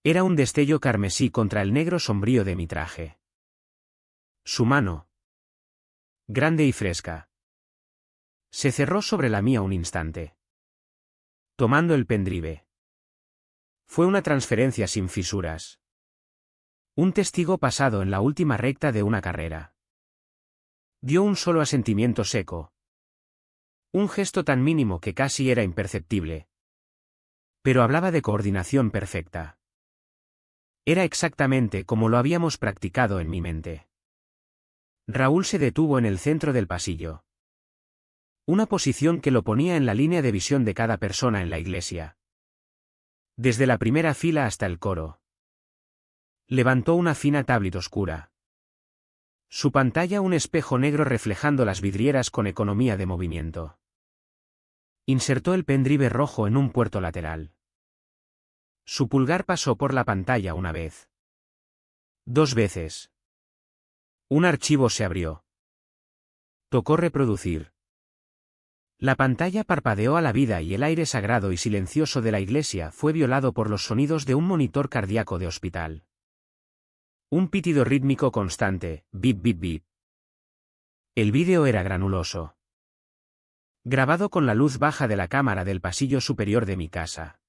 Era un destello carmesí contra el negro sombrío de mi traje. Su mano, grande y fresca, se cerró sobre la mía un instante, tomando el pendrive. Fue una transferencia sin fisuras. Un testigo pasado en la última recta de una carrera. Dio un solo asentimiento seco. Un gesto tan mínimo que casi era imperceptible. Pero hablaba de coordinación perfecta. Era exactamente como lo habíamos practicado en mi mente. Raúl se detuvo en el centro del pasillo. Una posición que lo ponía en la línea de visión de cada persona en la iglesia. Desde la primera fila hasta el coro. Levantó una fina tablet oscura. Su pantalla un espejo negro reflejando las vidrieras con economía de movimiento. Insertó el pendrive rojo en un puerto lateral. Su pulgar pasó por la pantalla una vez. 2 veces. Un archivo se abrió. Tocó reproducir. La pantalla parpadeó a la vida y el aire sagrado y silencioso de la iglesia fue violado por los sonidos de un monitor cardíaco de hospital. Un pitido rítmico constante, bip bip bip. El vídeo era granuloso. Grabado con la luz baja de la cámara del pasillo superior de mi casa.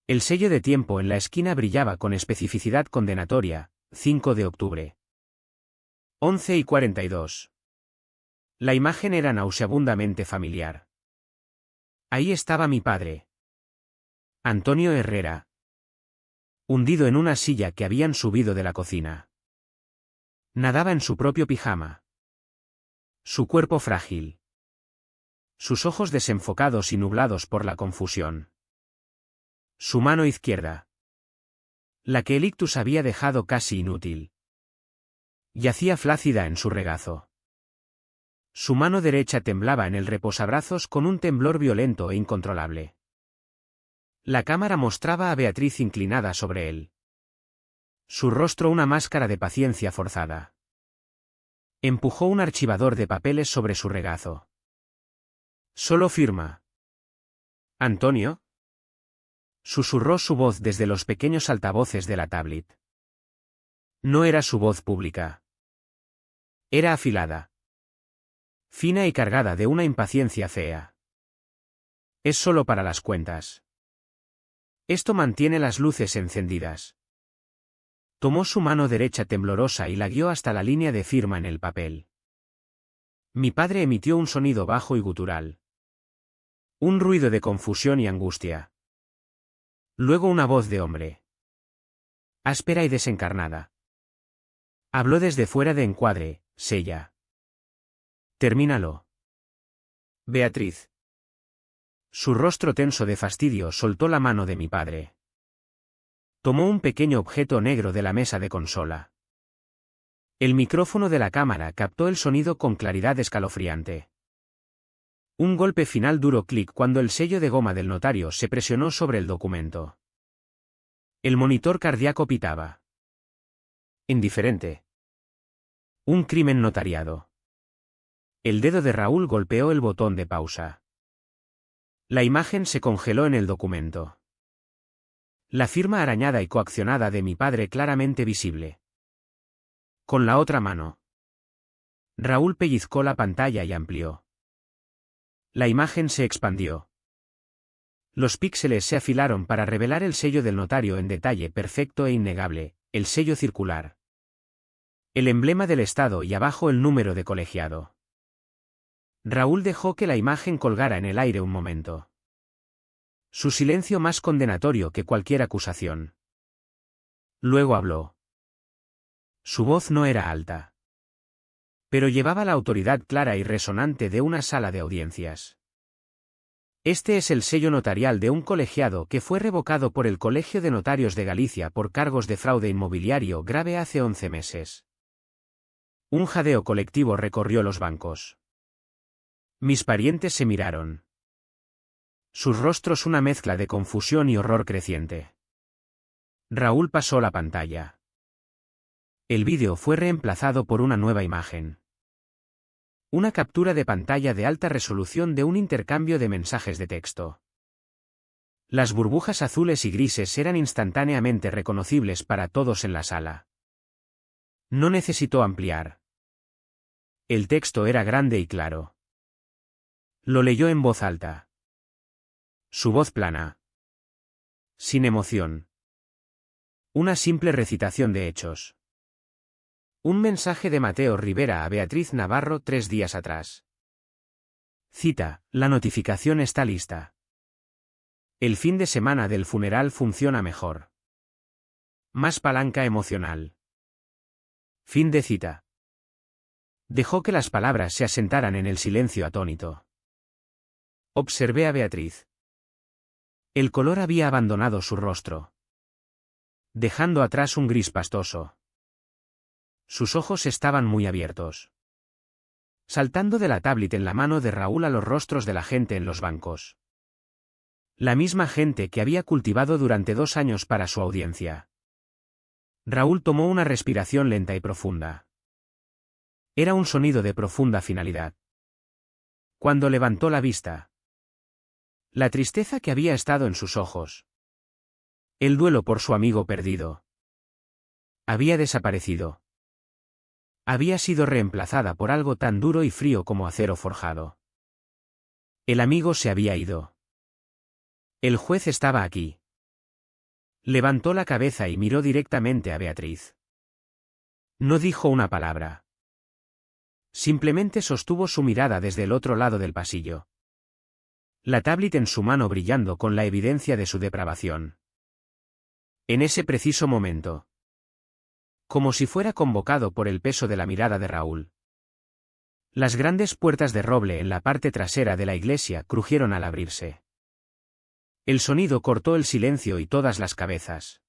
El sello de tiempo en la esquina brillaba con especificidad condenatoria, 5 de octubre. 11:42. La imagen era nauseabundamente familiar. Ahí estaba mi padre. Antonio Herrera. Hundido en una silla que habían subido de la cocina. Nadaba en su propio pijama. Su cuerpo frágil. Sus ojos desenfocados y nublados por la confusión. Su mano izquierda. La que el ictus había dejado casi inútil. Yacía flácida en su regazo. Su mano derecha temblaba en el reposabrazos con un temblor violento e incontrolable. La cámara mostraba a Beatriz inclinada sobre él. Su rostro una máscara de paciencia forzada. Empujó un archivador de papeles sobre su regazo. Solo firma. ¿Antonio? Susurró su voz desde los pequeños altavoces de la tablet. No era su voz pública. Era afilada. Fina y cargada de una impaciencia fea. Es solo para las cuentas. Esto mantiene las luces encendidas. Tomó su mano derecha temblorosa y la guió hasta la línea de firma en el papel. Mi padre emitió un sonido bajo y gutural. Un ruido de confusión y angustia. Luego una voz de hombre. Áspera y desencarnada. Habló desde fuera de encuadre, Sella. Termínalo. Beatriz. Su rostro tenso de fastidio soltó la mano de mi padre. Tomó un pequeño objeto negro de la mesa de consola. El micrófono de la cámara captó el sonido con claridad escalofriante. Un golpe final duro clic cuando el sello de goma del notario se presionó sobre el documento. El monitor cardíaco pitaba. Indiferente. Un crimen notariado. El dedo de Raúl golpeó el botón de pausa. La imagen se congeló en el documento. La firma arañada y coaccionada de mi padre claramente visible. Con la otra mano. Raúl pellizcó la pantalla y amplió. La imagen se expandió. Los píxeles se afilaron para revelar el sello del notario en detalle perfecto e innegable, el sello circular. El emblema del Estado y abajo el número de colegiado. Raúl dejó que la imagen colgara en el aire un momento. Su silencio más condenatorio que cualquier acusación. Luego habló. Su voz no era alta, pero llevaba la autoridad clara y resonante de una sala de audiencias. Este es el sello notarial de un colegiado que fue revocado por el Colegio de Notarios de Galicia por cargos de fraude inmobiliario grave hace 11 meses. Un jadeo colectivo recorrió los bancos. Mis parientes se miraron. Sus rostros una mezcla de confusión y horror creciente. Raúl pasó la pantalla. El vídeo fue reemplazado por una nueva imagen. Una captura de pantalla de alta resolución de un intercambio de mensajes de texto. Las burbujas azules y grises eran instantáneamente reconocibles para todos en la sala. No necesitó ampliar. El texto era grande y claro. Lo leyó en voz alta. Su voz plana. Sin emoción. Una simple recitación de hechos. Un mensaje de Mateo Rivera a Beatriz Navarro 3 días atrás. Cita, la notificación está lista. El fin de semana del funeral funciona mejor. Más palanca emocional. Fin de cita. Dejó que las palabras se asentaran en el silencio atónito. Observé a Beatriz. El color había abandonado su rostro, dejando atrás un gris pastoso. Sus ojos estaban muy abiertos, saltando de la tablet en la mano de Raúl a los rostros de la gente en los bancos. La misma gente que había cultivado durante 2 años para su audiencia. Raúl tomó una respiración lenta y profunda. Era un sonido de profunda finalidad. Cuando levantó la vista, la tristeza que había estado en sus ojos, el duelo por su amigo perdido, había desaparecido. Había sido reemplazada por algo tan duro y frío como acero forjado. El amigo se había ido. El juez estaba aquí. Levantó la cabeza y miró directamente a Beatriz. No dijo una palabra. Simplemente sostuvo su mirada desde el otro lado del pasillo. La tablet en su mano brillando con la evidencia de su depravación. En ese preciso momento, como si fuera convocado por el peso de la mirada de Raúl, las grandes puertas de roble en la parte trasera de la iglesia crujieron al abrirse. El sonido cortó el silencio y todas las cabezas,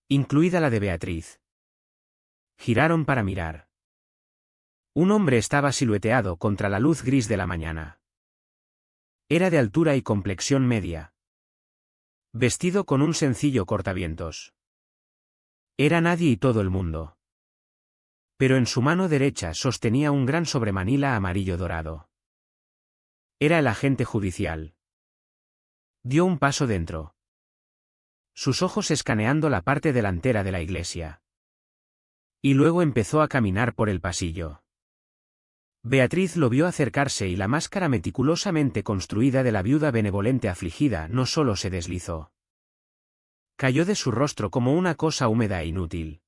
incluida la de Beatriz, giraron para mirar. Un hombre estaba silueteado contra la luz gris de la mañana. Era de altura y complexión media, vestido con un sencillo cortavientos. Era nadie y todo el mundo. Pero en su mano derecha sostenía un gran sobremanila amarillo dorado. Era el agente judicial. Dio un paso dentro, sus ojos escaneando la parte delantera de la iglesia. Y luego empezó a caminar por el pasillo. Beatriz lo vio acercarse y la máscara meticulosamente construida de la viuda benevolente afligida no solo se deslizó. Cayó de su rostro como una cosa húmeda e inútil,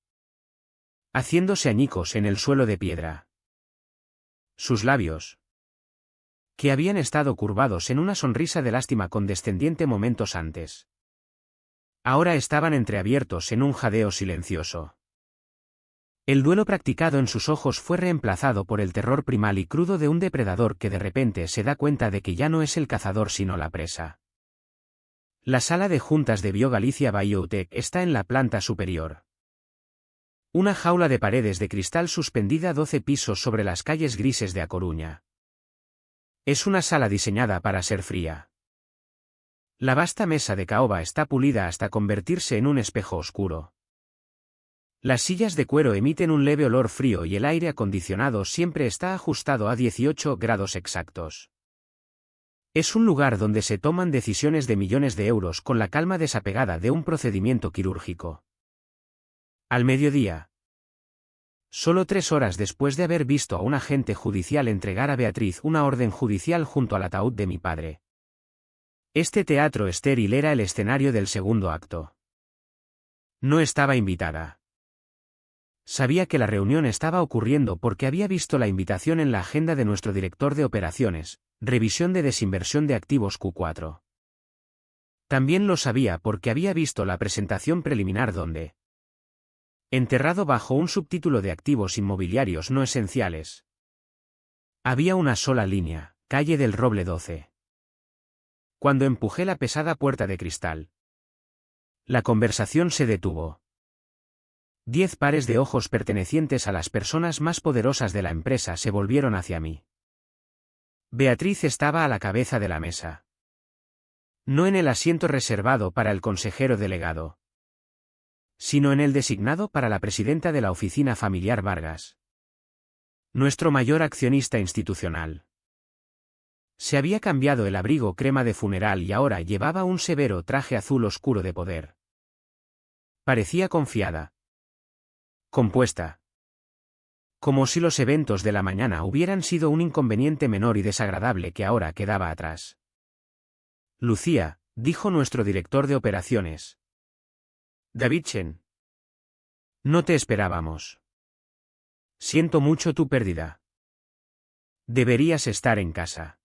haciéndose añicos en el suelo de piedra. Sus labios, que habían estado curvados en una sonrisa de lástima condescendiente momentos antes, ahora estaban entreabiertos en un jadeo silencioso. El duelo practicado en sus ojos fue reemplazado por el terror primal y crudo de un depredador que de repente se da cuenta de que ya no es el cazador sino la presa. La sala de juntas de BioGalicia Biotech está en la planta superior. Una jaula de paredes de cristal suspendida 12 pisos sobre las calles grises de A Coruña. Es una sala diseñada para ser fría. La vasta mesa de caoba está pulida hasta convertirse en un espejo oscuro. Las sillas de cuero emiten un leve olor frío y el aire acondicionado siempre está ajustado a 18 grados exactos. Es un lugar donde se toman decisiones de millones de euros con la calma desapegada de un procedimiento quirúrgico. Al mediodía, solo 3 horas después de haber visto a un agente judicial entregar a Beatriz una orden judicial junto al ataúd de mi padre. Este teatro estéril era el escenario del segundo acto. No estaba invitada. Sabía que la reunión estaba ocurriendo porque había visto la invitación en la agenda de nuestro director de operaciones, revisión de desinversión de activos Q4. También lo sabía porque había visto la presentación preliminar donde enterrado bajo un subtítulo de activos inmobiliarios no esenciales. Había una sola línea, calle del Roble 12. Cuando empujé la pesada puerta de cristal, la conversación se detuvo. 10 pares de ojos pertenecientes a las personas más poderosas de la empresa se volvieron hacia mí. Beatriz estaba a la cabeza de la mesa. No en el asiento reservado para el consejero delegado, sino en el designado para la presidenta de la oficina familiar Vargas, nuestro mayor accionista institucional. Se había cambiado el abrigo crema de funeral y ahora llevaba un severo traje azul oscuro de poder. Parecía confiada, compuesta, como si los eventos de la mañana hubieran sido un inconveniente menor y desagradable que ahora quedaba atrás. Lucía, dijo nuestro director de operaciones. Davidchen. No te esperábamos. Siento mucho tu pérdida. Deberías estar en casa.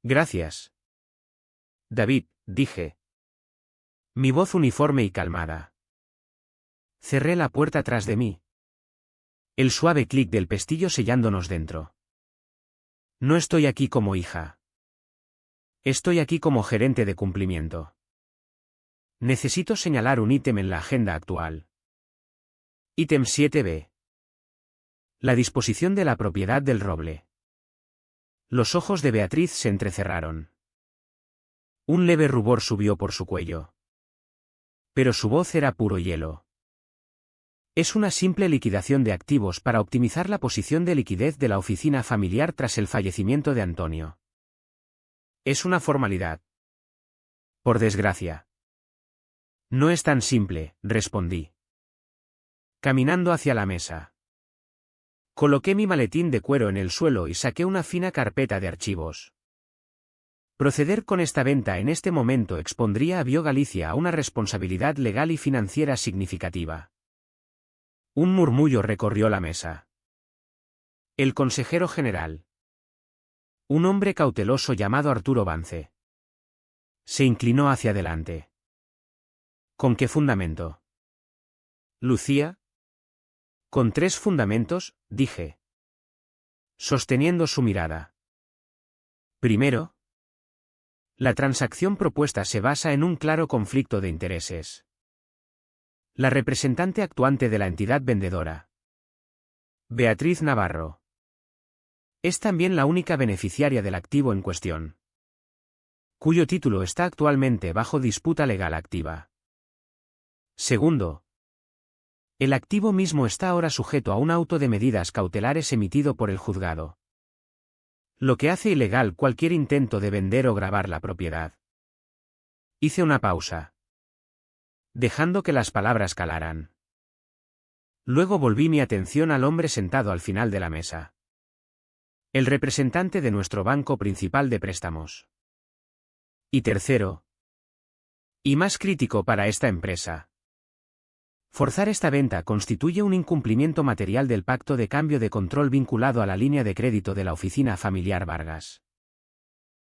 Gracias. David, dije. Mi voz uniforme y calmada. Cerré la puerta tras de mí. El suave clic del pestillo sellándonos dentro. No estoy aquí como hija. Estoy aquí como gerente de cumplimiento. Necesito señalar un ítem en la agenda actual. Ítem 7b. La disposición de la propiedad del Roble. Los ojos de Beatriz se entrecerraron. Un leve rubor subió por su cuello. Pero su voz era puro hielo. Es una simple liquidación de activos para optimizar la posición de liquidez de la oficina familiar tras el fallecimiento de Antonio. Es una formalidad. Por desgracia. No es tan simple, respondí. Caminando hacia la mesa. Coloqué mi maletín de cuero en el suelo y saqué una fina carpeta de archivos. Proceder con esta venta en este momento expondría a BioGalicia a una responsabilidad legal y financiera significativa. Un murmullo recorrió la mesa. El consejero general. Un hombre cauteloso llamado Arturo Vance. Se inclinó hacia adelante. ¿Con qué fundamento? Lucía. Con 3 fundamentos, dije, sosteniendo su mirada. Primero, la transacción propuesta se basa en un claro conflicto de intereses. La representante actuante de la entidad vendedora, Beatriz Navarro, es también la única beneficiaria del activo en cuestión, cuyo título está actualmente bajo disputa legal activa. Segundo, el activo mismo está ahora sujeto a un auto de medidas cautelares emitido por el juzgado, lo que hace ilegal cualquier intento de vender o gravar la propiedad. Hice una pausa, dejando que las palabras calaran. Luego volví mi atención al hombre sentado al final de la mesa. El representante de nuestro banco principal de préstamos. Y tercero, y más crítico para esta empresa. Forzar esta venta constituye un incumplimiento material del pacto de cambio de control vinculado a la línea de crédito de la oficina familiar Vargas.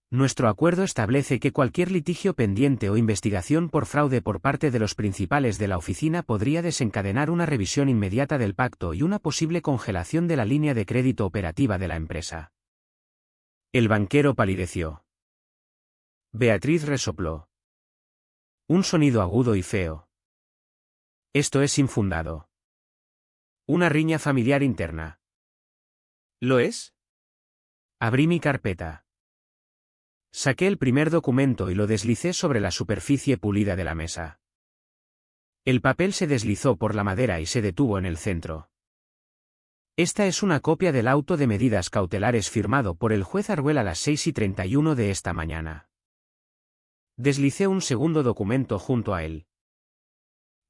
Nuestro acuerdo establece que cualquier litigio pendiente o investigación por fraude por parte de los principales de la oficina podría desencadenar una revisión inmediata del pacto y una posible congelación de la línea de crédito operativa de la empresa. El banquero palideció. Beatriz resopló. Un sonido agudo y feo. Esto es infundado. Una riña familiar interna. ¿Lo es? Abrí mi carpeta. Saqué el primer documento y lo deslicé sobre la superficie pulida de la mesa. El papel se deslizó por la madera y se detuvo en el centro. Esta es una copia del auto de medidas cautelares firmado por el juez Arguel a las 6:31 de esta mañana. Deslicé un segundo documento junto a él.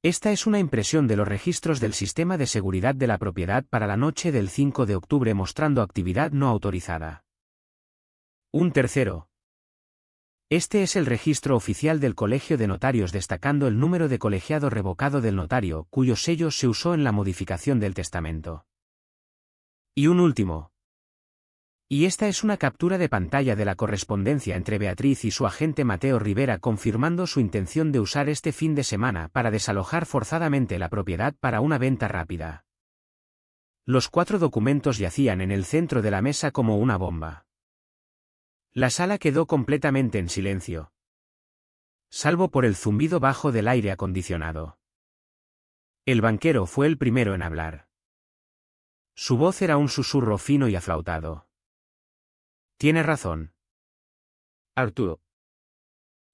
Esta es una impresión de los registros del sistema de seguridad de la propiedad para la noche del 5 de octubre mostrando actividad no autorizada. Un tercero. Este es el registro oficial del Colegio de Notarios destacando el número de colegiado revocado del notario cuyo sello se usó en la modificación del testamento. Y un último. Y esta es una captura de pantalla de la correspondencia entre Beatriz y su agente Mateo Rivera confirmando su intención de usar este fin de semana para desalojar forzadamente la propiedad para una venta rápida. Los 4 documentos yacían en el centro de la mesa como una bomba. La sala quedó completamente en silencio, salvo por el zumbido bajo del aire acondicionado. El banquero fue el primero en hablar. Su voz era un susurro fino y aflautado. Tiene razón, Arturo.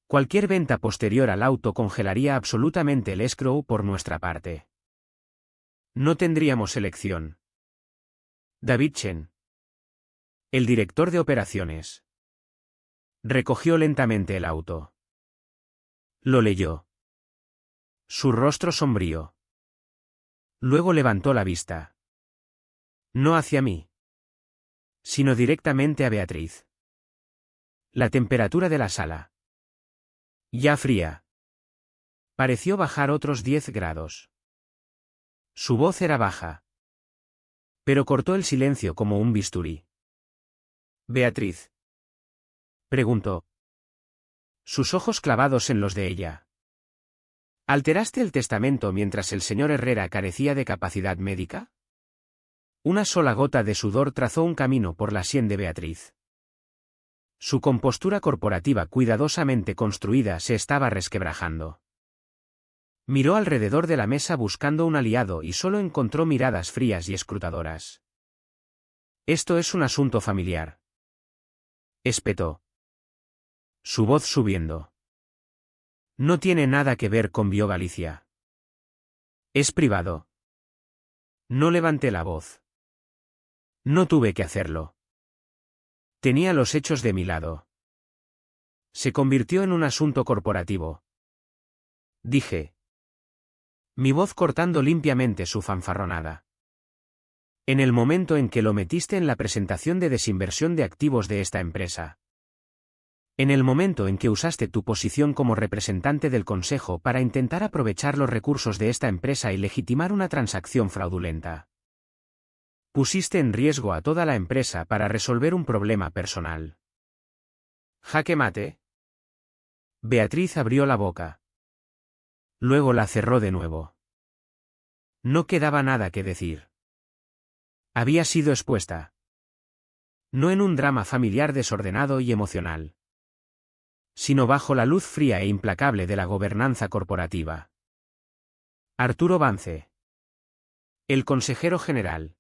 cualquier venta posterior al auto congelaría absolutamente el escrow por nuestra parte. No tendríamos elección. David Chen, el director de operaciones, recogió lentamente el auto. Lo leyó. Su rostro sombrío. Luego levantó la vista. No hacia mí, sino directamente a Beatriz. La temperatura de la sala, ya fría, pareció bajar otros 10 grados. Su voz era baja, pero cortó el silencio como un bisturí. «Beatriz», preguntó, sus ojos clavados en los de ella. «¿Alteraste el testamento mientras el señor Herrera carecía de capacidad médica?» Una sola gota de sudor trazó un camino por la sien de Beatriz. Su compostura corporativa cuidadosamente construida se estaba resquebrajando. Miró alrededor de la mesa buscando un aliado y solo encontró miradas frías y escrutadoras. «Esto es un asunto familiar», espetó, su voz subiendo. «No tiene nada que ver con BioGalicia. Es privado». No levanté la voz. No tuve que hacerlo. Tenía los hechos de mi lado. Se convirtió en un asunto corporativo, dije, mi voz cortando limpiamente su fanfarronada. En el momento en que lo metiste en la presentación de desinversión de activos de esta empresa. En el momento en que usaste tu posición como representante del Consejo para intentar aprovechar los recursos de esta empresa y legitimar una transacción fraudulenta. Pusiste en riesgo a toda la empresa para resolver un problema personal. ¿Jaque mate? Beatriz abrió la boca. Luego la cerró de nuevo. No quedaba nada que decir. Había sido expuesta. No en un drama familiar desordenado y emocional, sino bajo la luz fría e implacable de la gobernanza corporativa. Arturo Vance, el consejero general.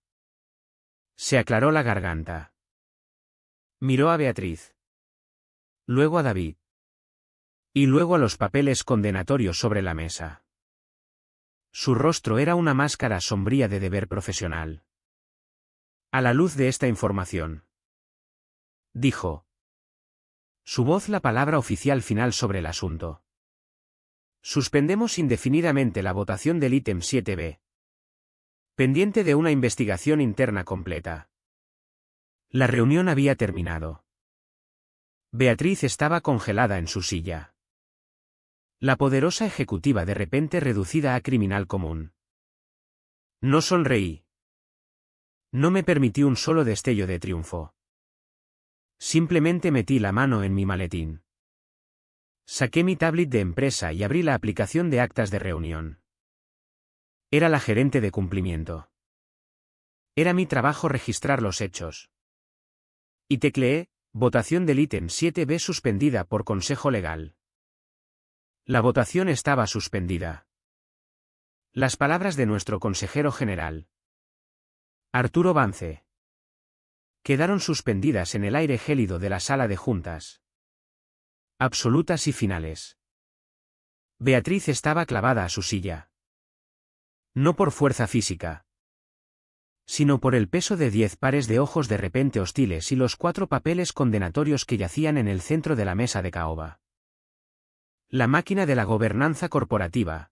Se aclaró la garganta. Miró a Beatriz. Luego a David. Y luego a los papeles condenatorios sobre la mesa. Su rostro era una máscara sombría de deber profesional. A la luz de esta información, dijo. Su voz la palabra oficial final sobre el asunto. Suspendemos indefinidamente la votación del ítem 7b. Pendiente de una investigación interna completa. La reunión había terminado. Beatriz estaba congelada en su silla. La poderosa ejecutiva de repente reducida a criminal común. No sonreí. No me permití un solo destello de triunfo. Simplemente metí la mano en mi maletín. Saqué mi tablet de empresa y abrí la aplicación de actas de reunión. Era la gerente de cumplimiento. Era mi trabajo registrar los hechos. Y tecleé, votación del ítem 7b suspendida por consejo legal. La votación estaba suspendida. Las palabras de nuestro consejero general, Arturo Vance, quedaron suspendidas en el aire gélido de la sala de juntas. Absolutas y finales. Beatriz estaba clavada a su silla. No por fuerza física, sino por el peso de 10 pares de ojos de repente hostiles y los 4 papeles condenatorios que yacían en el centro de la mesa de caoba. La máquina de la gobernanza corporativa.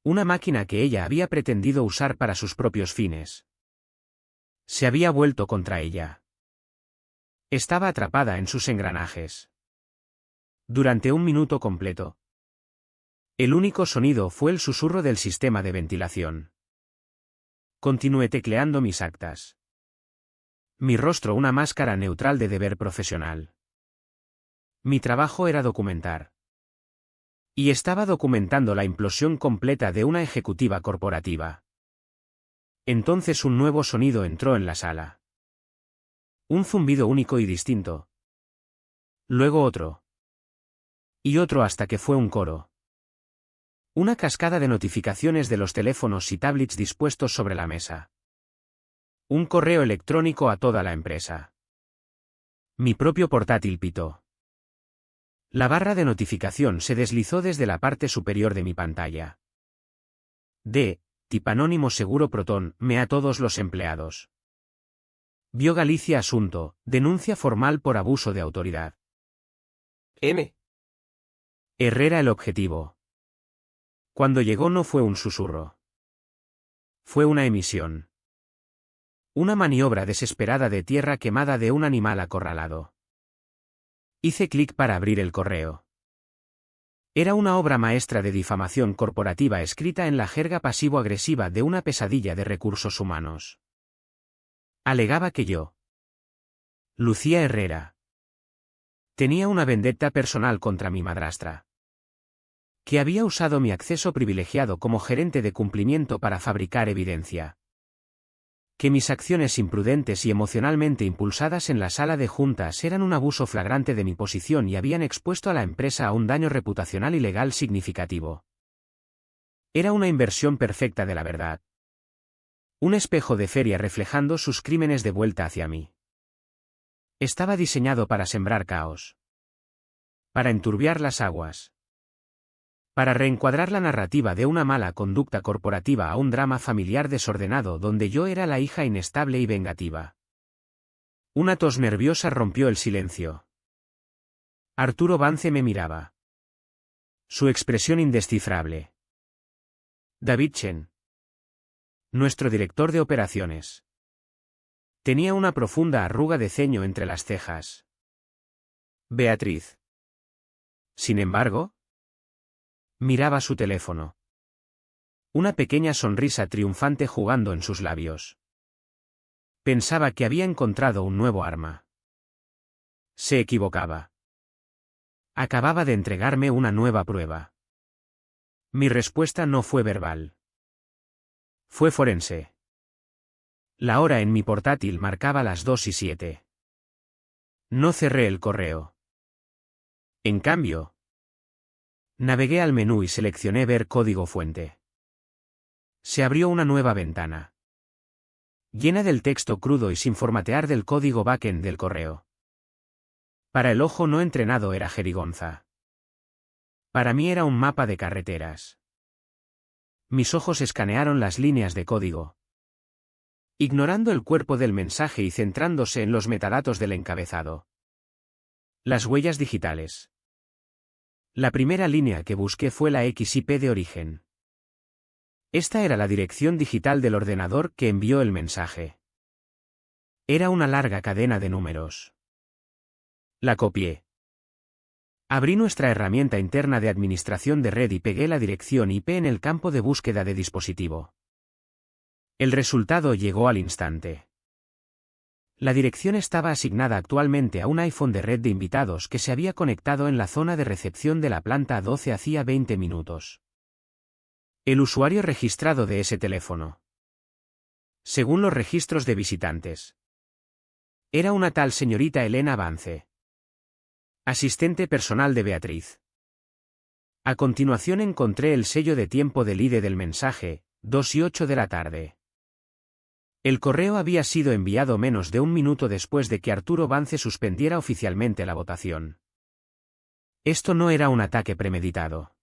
Una máquina que ella había pretendido usar para sus propios fines. Se había vuelto contra ella. Estaba atrapada en sus engranajes. Durante un minuto completo. El único sonido fue el susurro del sistema de ventilación. Continué tecleando mis actas. Mi rostro una máscara neutral de deber profesional. Mi trabajo era documentar. Y estaba documentando la implosión completa de una ejecutiva corporativa. Entonces un nuevo sonido entró en la sala. Un zumbido único y distinto. Luego otro. Y otro hasta que fue un coro. Una cascada de notificaciones de los teléfonos y tablets dispuestos sobre la mesa. Un correo electrónico a toda la empresa. Mi propio portátil pitó. La barra de notificación se deslizó desde la parte superior de mi pantalla. Tip anónimo seguro Proton, me a todos los empleados. Vio Galicia asunto, denuncia formal por abuso de autoridad. M. Herrera el objetivo. Cuando llegó no fue un susurro. Fue una emisión. Una maniobra desesperada de tierra quemada de un animal acorralado. Hice clic para abrir el correo. Era una obra maestra de difamación corporativa escrita en la jerga pasivo-agresiva de una pesadilla de recursos humanos. Alegaba que yo, Lucía Herrera, tenía una vendetta personal contra mi madrastra. Que había usado mi acceso privilegiado como gerente de cumplimiento para fabricar evidencia. Que mis acciones imprudentes y emocionalmente impulsadas en la sala de juntas eran un abuso flagrante de mi posición y habían expuesto a la empresa a un daño reputacional y legal significativo. Era una inversión perfecta de la verdad. Un espejo de feria reflejando sus crímenes de vuelta hacia mí. Estaba diseñado para sembrar caos. Para enturbiar las aguas. Para reencuadrar la narrativa de una mala conducta corporativa a un drama familiar desordenado donde yo era la hija inestable y vengativa. Una tos nerviosa rompió el silencio. Arturo Vance me miraba. Su expresión indescifrable. David Chen. Nuestro director de operaciones. Tenía una profunda arruga de ceño entre las cejas. Beatriz. Sin embargo, miraba su teléfono. Una pequeña sonrisa triunfante jugando en sus labios. Pensaba que había encontrado un nuevo arma. Se equivocaba. Acababa de entregarme una nueva prueba. Mi respuesta no fue verbal. Fue forense. La hora en mi portátil marcaba las 2:07. No cerré el correo. En cambio, navegué al menú y seleccioné ver código fuente. Se abrió una nueva ventana. Llena del texto crudo y sin formatear del código backend del correo. Para el ojo no entrenado era jerigonza. Para mí era un mapa de carreteras. Mis ojos escanearon las líneas de código. Ignorando el cuerpo del mensaje y centrándose en los metadatos del encabezado. Las huellas digitales. La primera línea que busqué fue la XIP de origen. Esta era la dirección digital del ordenador que envió el mensaje. Era una larga cadena de números. La copié. Abrí nuestra herramienta interna de administración de red y pegué la dirección IP en el campo de búsqueda de dispositivo. El resultado llegó al instante. La dirección estaba asignada actualmente a un iPhone de red de invitados que se había conectado en la zona de recepción de la planta 12 hacía 20 minutos. El usuario registrado de ese teléfono. Según los registros de visitantes. Era una tal señorita Elena Vance. Asistente personal de Beatriz. A continuación encontré el sello de tiempo del ID del mensaje, 2:08 de la tarde. El correo había sido enviado menos de un minuto después de que Arturo Vance suspendiera oficialmente la votación. Esto no era un ataque premeditado.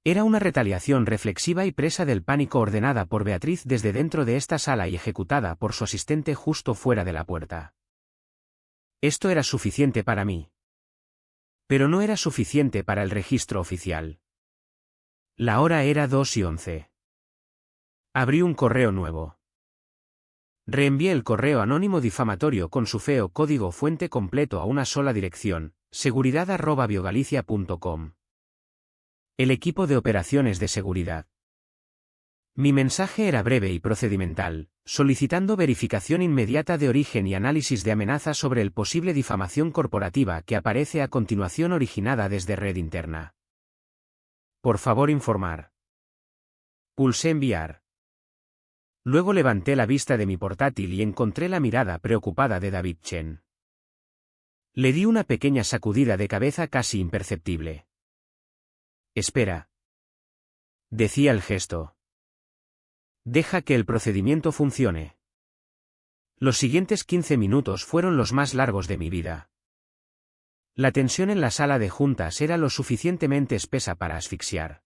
Era una retaliación reflexiva y presa del pánico ordenada por Beatriz desde dentro de esta sala y ejecutada por su asistente justo fuera de la puerta. Esto era suficiente para mí. Pero no era suficiente para el registro oficial. La hora era 2:11. Abrí un correo nuevo. Reenvié el correo anónimo difamatorio con su feo código fuente completo a una sola dirección, seguridad@biogalicia.com. El equipo de operaciones de seguridad. Mi mensaje era breve y procedimental, solicitando verificación inmediata de origen y análisis de amenaza sobre el posible difamación corporativa que aparece a continuación originada desde red interna. Por favor informar. Pulsé enviar. Luego levanté la vista de mi portátil y encontré la mirada preocupada de David Chen. Le di una pequeña sacudida de cabeza casi imperceptible. Espera. Decía el gesto. Deja que el procedimiento funcione. Los siguientes 15 minutos fueron los más largos de mi vida. La tensión en la sala de juntas era lo suficientemente espesa para asfixiar.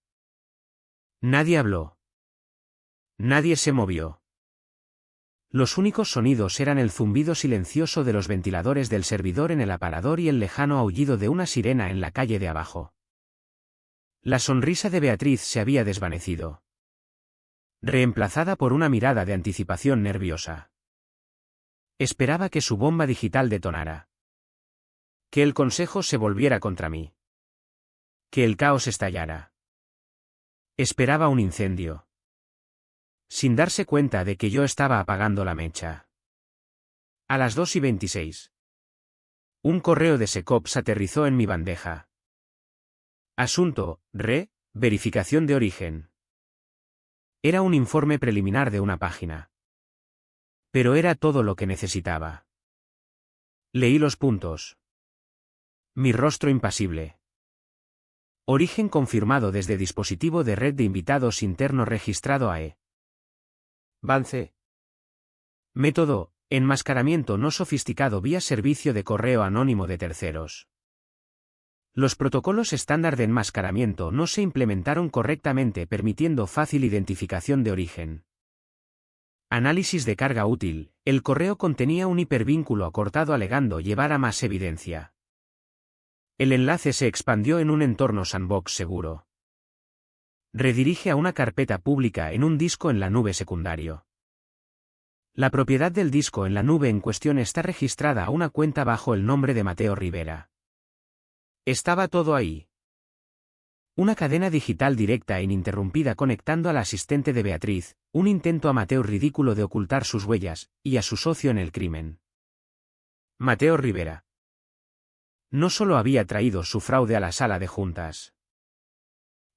Nadie habló. Nadie se movió. Los únicos sonidos eran el zumbido silencioso de los ventiladores del servidor en el aparador y el lejano aullido de una sirena en la calle de abajo. La sonrisa de Beatriz se había desvanecido, reemplazada por una mirada de anticipación nerviosa. Esperaba que su bomba digital detonara. Que el consejo se volviera contra mí. Que el caos estallara. Esperaba un incendio. Sin darse cuenta de que yo estaba apagando la mecha. A las 2:26. Un correo de SecOps aterrizó en mi bandeja. Asunto, verificación de origen. Era un informe preliminar de una página. Pero era todo lo que necesitaba. Leí los puntos. Mi rostro impasible. Origen confirmado desde dispositivo de red de invitados interno registrado AE. Vance. Método, enmascaramiento no sofisticado vía servicio de correo anónimo de terceros. Los protocolos estándar de enmascaramiento no se implementaron correctamente permitiendo fácil identificación de origen. Análisis de carga útil, el correo contenía un hipervínculo acortado alegando llevar a más evidencia. El enlace se expandió en un entorno sandbox seguro. Redirige a una carpeta pública en un disco en la nube secundario. La propiedad del disco en la nube en cuestión está registrada a una cuenta bajo el nombre de Mateo Rivera. Estaba todo ahí. Una cadena digital directa e ininterrumpida conectando al asistente de Beatriz, un intento amateur ridículo de ocultar sus huellas, y a su socio en el crimen. Mateo Rivera. No solo había traído su fraude a la sala de juntas.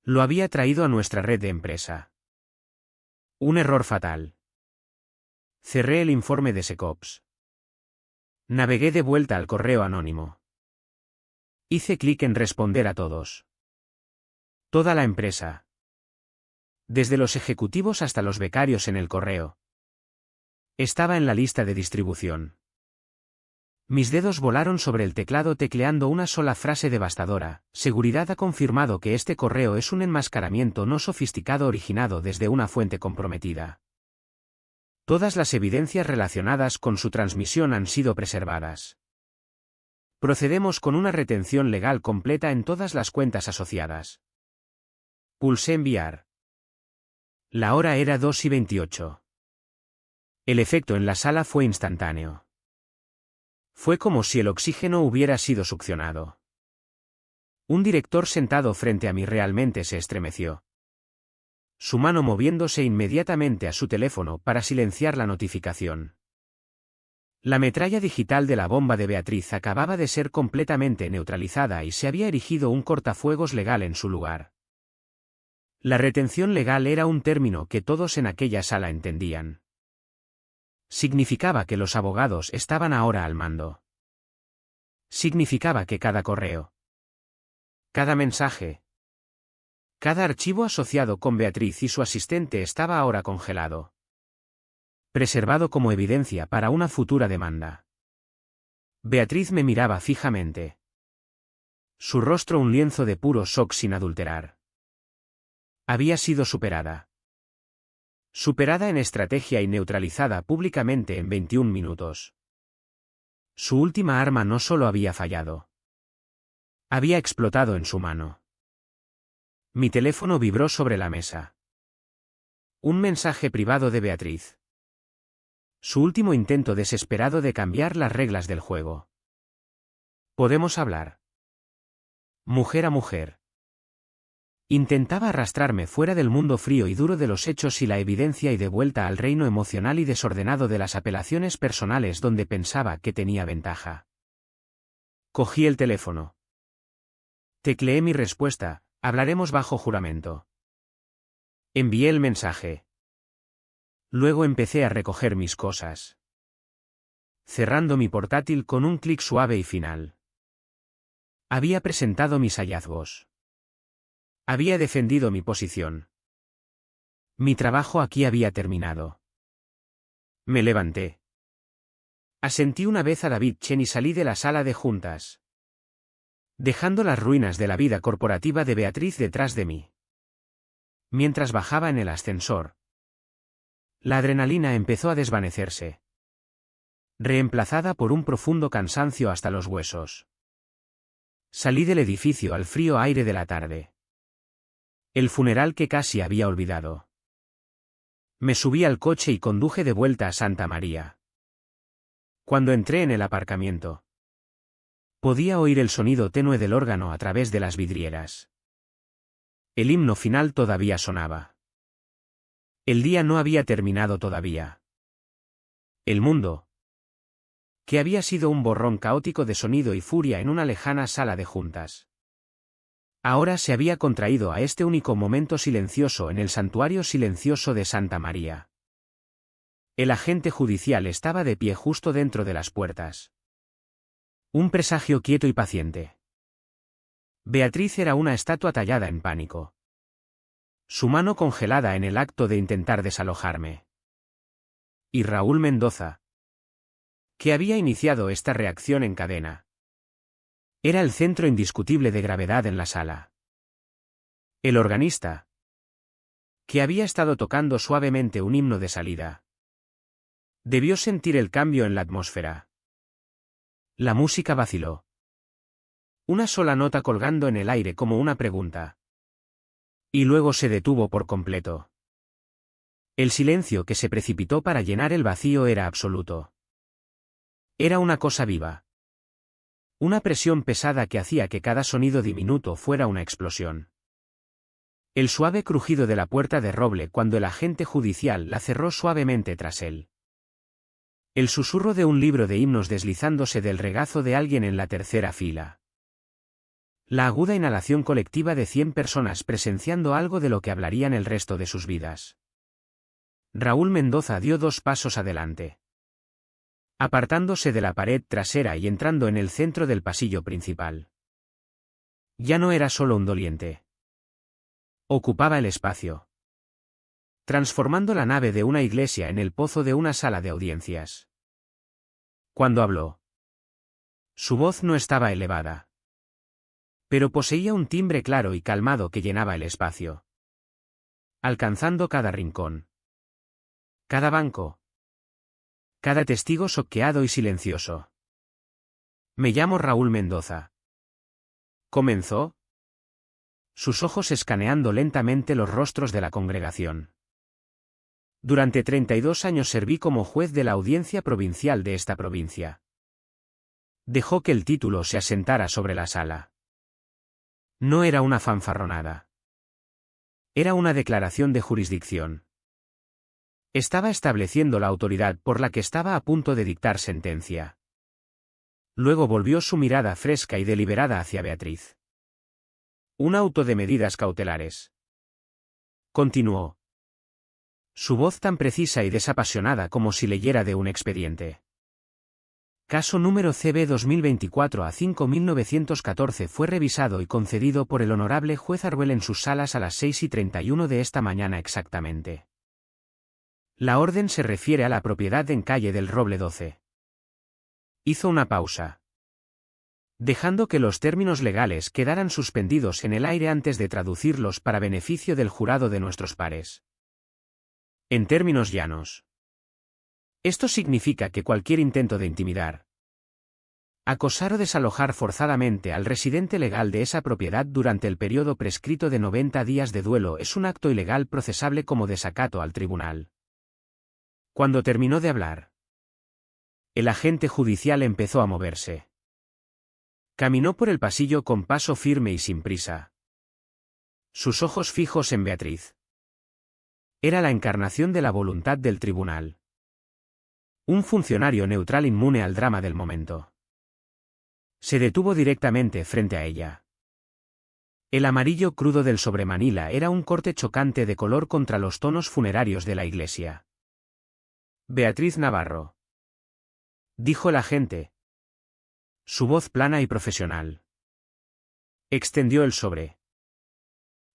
Lo había traído a nuestra red de empresa. Un error fatal. Cerré el informe de SecOps. Navegué de vuelta al correo anónimo. Hice clic en responder a todos. Toda la empresa. Desde los ejecutivos hasta los becarios en el correo. Estaba en la lista de distribución. Mis dedos volaron sobre el teclado tecleando una sola frase devastadora. Seguridad ha confirmado que este correo es un enmascaramiento no sofisticado originado desde una fuente comprometida. Todas las evidencias relacionadas con su transmisión han sido preservadas. Procedemos con una retención legal completa en todas las cuentas asociadas. Pulsé enviar. La hora era 2:28. El efecto en la sala fue instantáneo. Fue como si el oxígeno hubiera sido succionado. Un director sentado frente a mí realmente se estremeció. Su mano moviéndose inmediatamente a su teléfono para silenciar la notificación. La metralla digital de la bomba de Beatriz acababa de ser completamente neutralizada y se había erigido un cortafuegos legal en su lugar. La retención legal era un término que todos en aquella sala entendían. Significaba que los abogados estaban ahora al mando. Significaba que cada correo, cada mensaje, cada archivo asociado con Beatriz y su asistente estaba ahora congelado. Preservado como evidencia para una futura demanda. Beatriz me miraba fijamente. Su rostro un lienzo de puro shock sin adulterar. Había sido superada. Superada en estrategia y neutralizada públicamente en 21 minutos. Su última arma no solo había fallado. Había explotado en su mano. Mi teléfono vibró sobre la mesa. Un mensaje privado de Beatriz. Su último intento desesperado de cambiar las reglas del juego. Podemos hablar. Mujer a mujer. Intentaba arrastrarme fuera del mundo frío y duro de los hechos y la evidencia y de vuelta al reino emocional y desordenado de las apelaciones personales donde pensaba que tenía ventaja. Cogí el teléfono. Tecleé mi respuesta: hablaremos bajo juramento. Envié el mensaje. Luego empecé a recoger mis cosas, cerrando mi portátil con un clic suave y final. Había presentado mis hallazgos. Había defendido mi posición. Mi trabajo aquí había terminado. Me levanté. Asentí una vez a David Chen y salí de la sala de juntas, dejando las ruinas de la vida corporativa de Beatriz detrás de mí. Mientras bajaba en el ascensor, la adrenalina empezó a desvanecerse, reemplazada por un profundo cansancio hasta los huesos. Salí del edificio al frío aire de la tarde. El funeral que casi había olvidado. Me subí al coche y conduje de vuelta a Santa María. Cuando entré en el aparcamiento, podía oír el sonido tenue del órgano a través de las vidrieras. El himno final todavía sonaba. El día no había terminado todavía. El mundo, que había sido un borrón caótico de sonido y furia en una lejana sala de juntas, ahora se había contraído a este único momento silencioso en el santuario silencioso de Santa María. El agente judicial estaba de pie justo dentro de las puertas. Un presagio quieto y paciente. Beatriz era una estatua tallada en pánico. Su mano congelada en el acto de intentar desalojarme. Y Raúl Mendoza, que había iniciado esta reacción en cadena. Era el centro indiscutible de gravedad en la sala. El organista, que había estado tocando suavemente un himno de salida, debió sentir el cambio en la atmósfera. La música vaciló. Una sola nota colgando en el aire como una pregunta. Y luego se detuvo por completo. El silencio que se precipitó para llenar el vacío era absoluto. Era una cosa viva. Una presión pesada que hacía que cada sonido diminuto fuera una explosión. El suave crujido de la puerta de roble cuando el agente judicial la cerró suavemente tras él. El susurro de un libro de himnos deslizándose del regazo de alguien en la tercera fila. La aguda inhalación colectiva de 100 personas presenciando algo de lo que hablarían el resto de sus vidas. Raúl Mendoza dio 2 pasos adelante, apartándose de la pared trasera y entrando en el centro del pasillo principal. Ya no era solo un doliente. Ocupaba el espacio, transformando la nave de una iglesia en el pozo de una sala de audiencias. Cuando habló, su voz no estaba elevada, pero poseía un timbre claro y calmado que llenaba el espacio, alcanzando cada rincón, cada banco, cada testigo soqueado y silencioso. Me llamo Raúl Mendoza. ¿Comenzó? Sus ojos escaneando lentamente los rostros de la congregación. Durante 32 años serví como juez de la audiencia provincial de esta provincia. Dejó que el título se asentara sobre la sala. No era una fanfarronada. Era una declaración de jurisdicción. Estaba estableciendo la autoridad por la que estaba a punto de dictar sentencia. Luego volvió su mirada fresca y deliberada hacia Beatriz. Un auto de medidas cautelares. Continuó. Su voz tan precisa y desapasionada como si leyera de un expediente. Caso número CB 2024 a 5914 fue revisado y concedido por el honorable juez Arruel en sus salas a las 6:31 de esta mañana exactamente. La orden se refiere a la propiedad en calle del Roble 12. Hizo una pausa, dejando que los términos legales quedaran suspendidos en el aire antes de traducirlos para beneficio del jurado de nuestros pares. En términos llanos, esto significa que cualquier intento de intimidar, acosar o desalojar forzadamente al residente legal de esa propiedad durante el periodo prescrito de 90 días de duelo es un acto ilegal procesable como desacato al tribunal. Cuando terminó de hablar, el agente judicial empezó a moverse. Caminó por el pasillo con paso firme y sin prisa, Sus ojos fijos en Beatriz. Era la encarnación de la voluntad del tribunal. Un funcionario neutral inmune al drama del momento. Se detuvo directamente frente a ella. El amarillo crudo del sobremanila era un corte chocante de color contra los tonos funerarios de la iglesia. Beatriz Navarro, dijo el agente. Su voz plana y profesional. Extendió el sobre.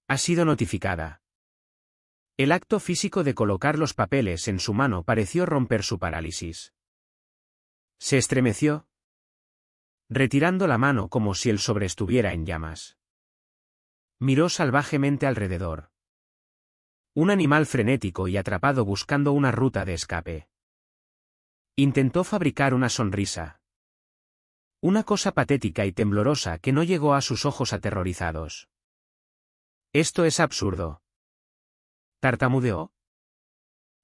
Ha sido notificada. El acto físico de colocar los papeles en su mano pareció romper su parálisis. Se estremeció, retirando la mano como si el sobre estuviera en llamas. Miró salvajemente alrededor. Un animal frenético y atrapado buscando una ruta de escape. Intentó fabricar una sonrisa. Una cosa patética y temblorosa que no llegó a sus ojos aterrorizados. Esto es absurdo. Tartamudeó.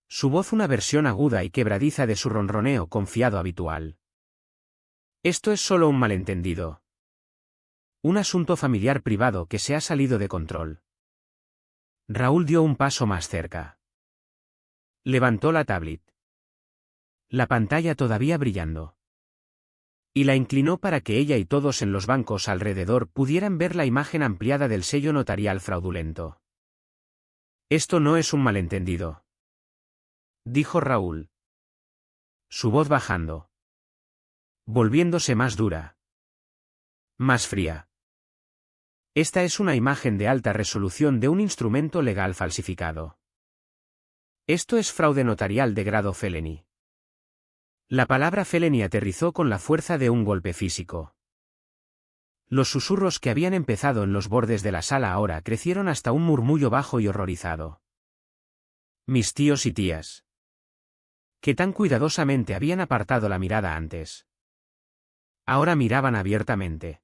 Su voz una versión aguda y quebradiza de su ronroneo confiado habitual. Esto es solo un malentendido. Un asunto familiar privado que se ha salido de control. Raúl dio un paso más cerca. Levantó la tablet. La pantalla todavía brillando. Y la inclinó para que ella y todos en los bancos alrededor pudieran ver la imagen ampliada del sello notarial fraudulento. Esto no es un malentendido, dijo Raúl. Su voz bajando. Volviéndose más dura. Más fría. Esta es una imagen de alta resolución de un instrumento legal falsificado. Esto es fraude notarial de grado felony. La palabra felony aterrizó con la fuerza de un golpe físico. Los susurros que habían empezado en los bordes de la sala ahora crecieron hasta un murmullo bajo y horrorizado. Mis tíos y tías, que tan cuidadosamente habían apartado la mirada antes, ahora miraban abiertamente.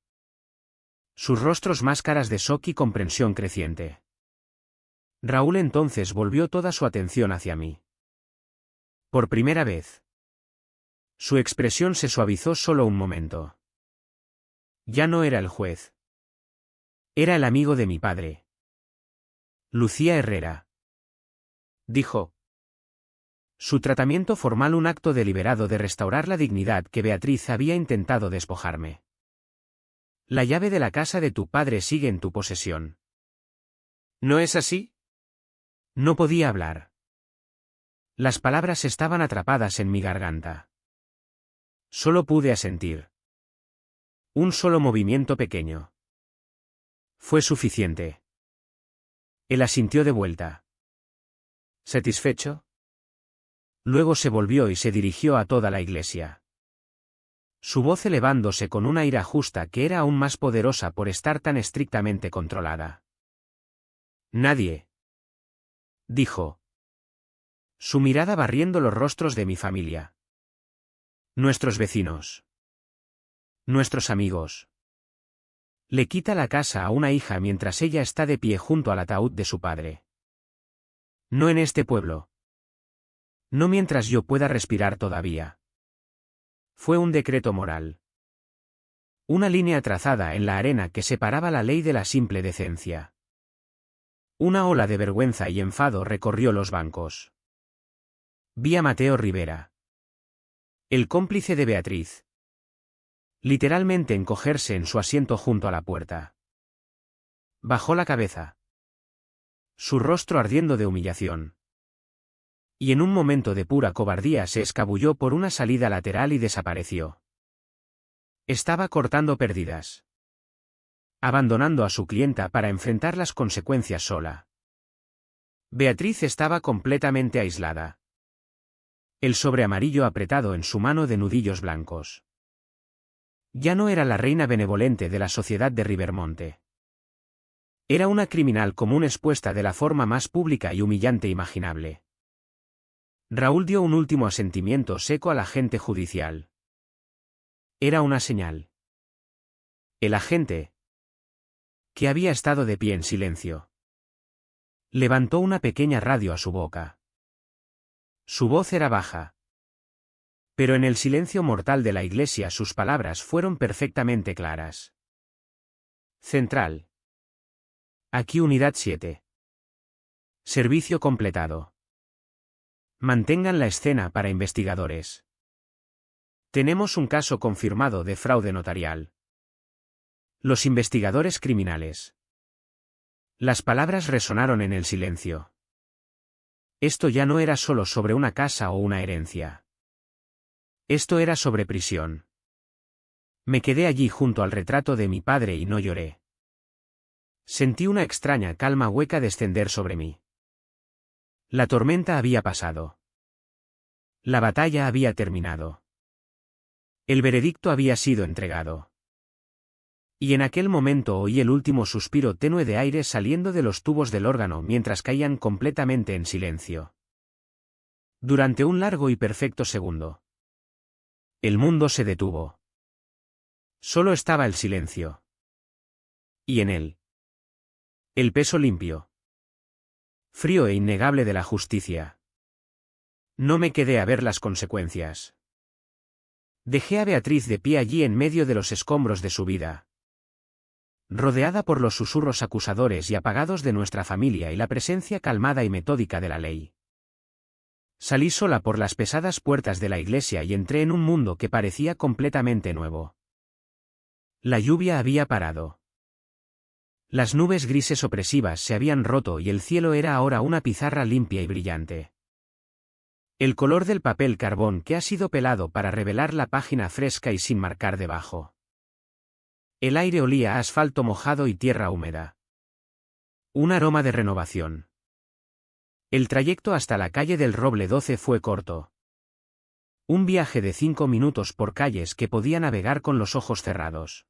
Sus rostros máscaras de shock y comprensión creciente. Raúl entonces volvió toda su atención hacia mí. Por primera vez. Su expresión se suavizó solo un momento. Ya no era el juez. Era el amigo de mi padre. Lucía Herrera. Dijo. Su tratamiento formal un acto deliberado de restaurar la dignidad que Beatriz había intentado despojarme. La llave de la casa de tu padre sigue en tu posesión. ¿No es así? No podía hablar. Las palabras estaban atrapadas en mi garganta. Solo pude asentir. Un solo movimiento pequeño. Fue suficiente. Él asintió de vuelta. ¿Satisfecho? Luego se volvió y se dirigió a toda la iglesia. Su voz elevándose con una ira justa que era aún más poderosa por estar tan estrictamente controlada. Nadie, dijo. Su mirada barriendo los rostros de mi familia. Nuestros vecinos. Nuestros amigos. Le quita la casa a una hija mientras ella está de pie junto al ataúd de su padre. No en este pueblo. No mientras yo pueda respirar todavía. Fue un decreto moral. Una línea trazada en la arena que separaba la ley de la simple decencia. Una ola de vergüenza y enfado recorrió los bancos. Vi a Mateo Rivera, el cómplice de Beatriz, literalmente encogerse en su asiento junto a la puerta. Bajó la cabeza. Su rostro ardiendo de humillación. Y en un momento de pura cobardía se escabulló por una salida lateral y desapareció. Estaba cortando pérdidas. Abandonando a su clienta para enfrentar las consecuencias sola. Beatriz estaba completamente aislada. El sobre amarillo apretado en su mano de nudillos blancos. Ya no era la reina benevolente de la sociedad de Rivermonte. Era una criminal común expuesta de la forma más pública y humillante imaginable. Raúl dio un último asentimiento seco al agente judicial. Era una señal. El agente, que había estado de pie en silencio, levantó una pequeña radio a su boca. Su voz era baja. Pero en el silencio mortal de la iglesia sus palabras fueron perfectamente claras. Central. Aquí Unidad 7. Servicio completado. Mantengan la escena para investigadores. Tenemos un caso confirmado de fraude notarial. Los investigadores criminales. Las palabras resonaron en el silencio. Esto ya no era solo sobre una casa o una herencia. Esto era sobre prisión. Me quedé allí junto al retrato de mi padre y no lloré. Sentí una extraña calma hueca descender sobre mí. La tormenta había pasado. La batalla había terminado. El veredicto había sido entregado. Y en aquel momento oí el último suspiro tenue de aire saliendo de los tubos del órgano mientras caían completamente en silencio. Durante un largo y perfecto segundo. El mundo se detuvo. Solo estaba el silencio. Y en él. El peso limpio. Frío e innegable de la justicia. No me quedé a ver las consecuencias. Dejé a Beatriz de pie allí en medio de los escombros de su vida. Rodeada por los susurros acusadores y apagados de nuestra familia y la presencia calmada y metódica de la ley. Salí sola por las pesadas puertas de la iglesia y entré en un mundo que parecía completamente nuevo. La lluvia había parado. Las nubes grises opresivas se habían roto y el cielo era ahora una pizarra limpia y brillante. El color del papel carbón que ha sido pelado para revelar la página fresca y sin marcar debajo. El aire olía a asfalto mojado y tierra húmeda. Un aroma de renovación. El trayecto hasta la calle del Roble 12 fue corto. Un viaje de 5 minutos por calles que podía navegar con los ojos cerrados.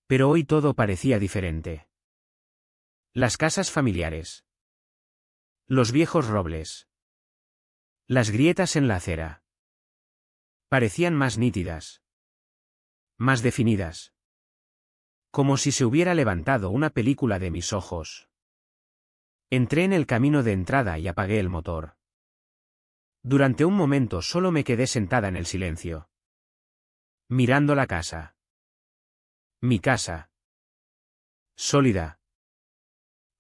Pero hoy todo parecía diferente. Las casas familiares. Los viejos robles. Las grietas en la acera. Parecían más nítidas. Más definidas. Como si se hubiera levantado una película de mis ojos. Entré en el camino de entrada y apagué el motor. Durante un momento solo me quedé sentada en el silencio. Mirando la casa. Mi casa. Sólida.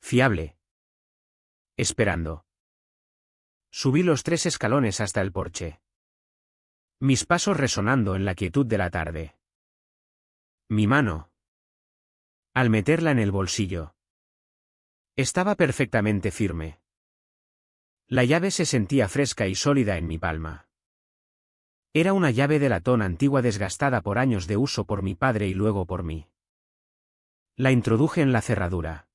Fiable. Esperando. Subí los 3 escalones hasta el porche. Mis pasos resonando en la quietud de la tarde. Mi mano. Al meterla en el bolsillo. Estaba perfectamente firme. La llave se sentía fresca y sólida en mi palma. Era una llave de latón antigua desgastada por años de uso por mi padre y luego por mí. La introduje en la cerradura.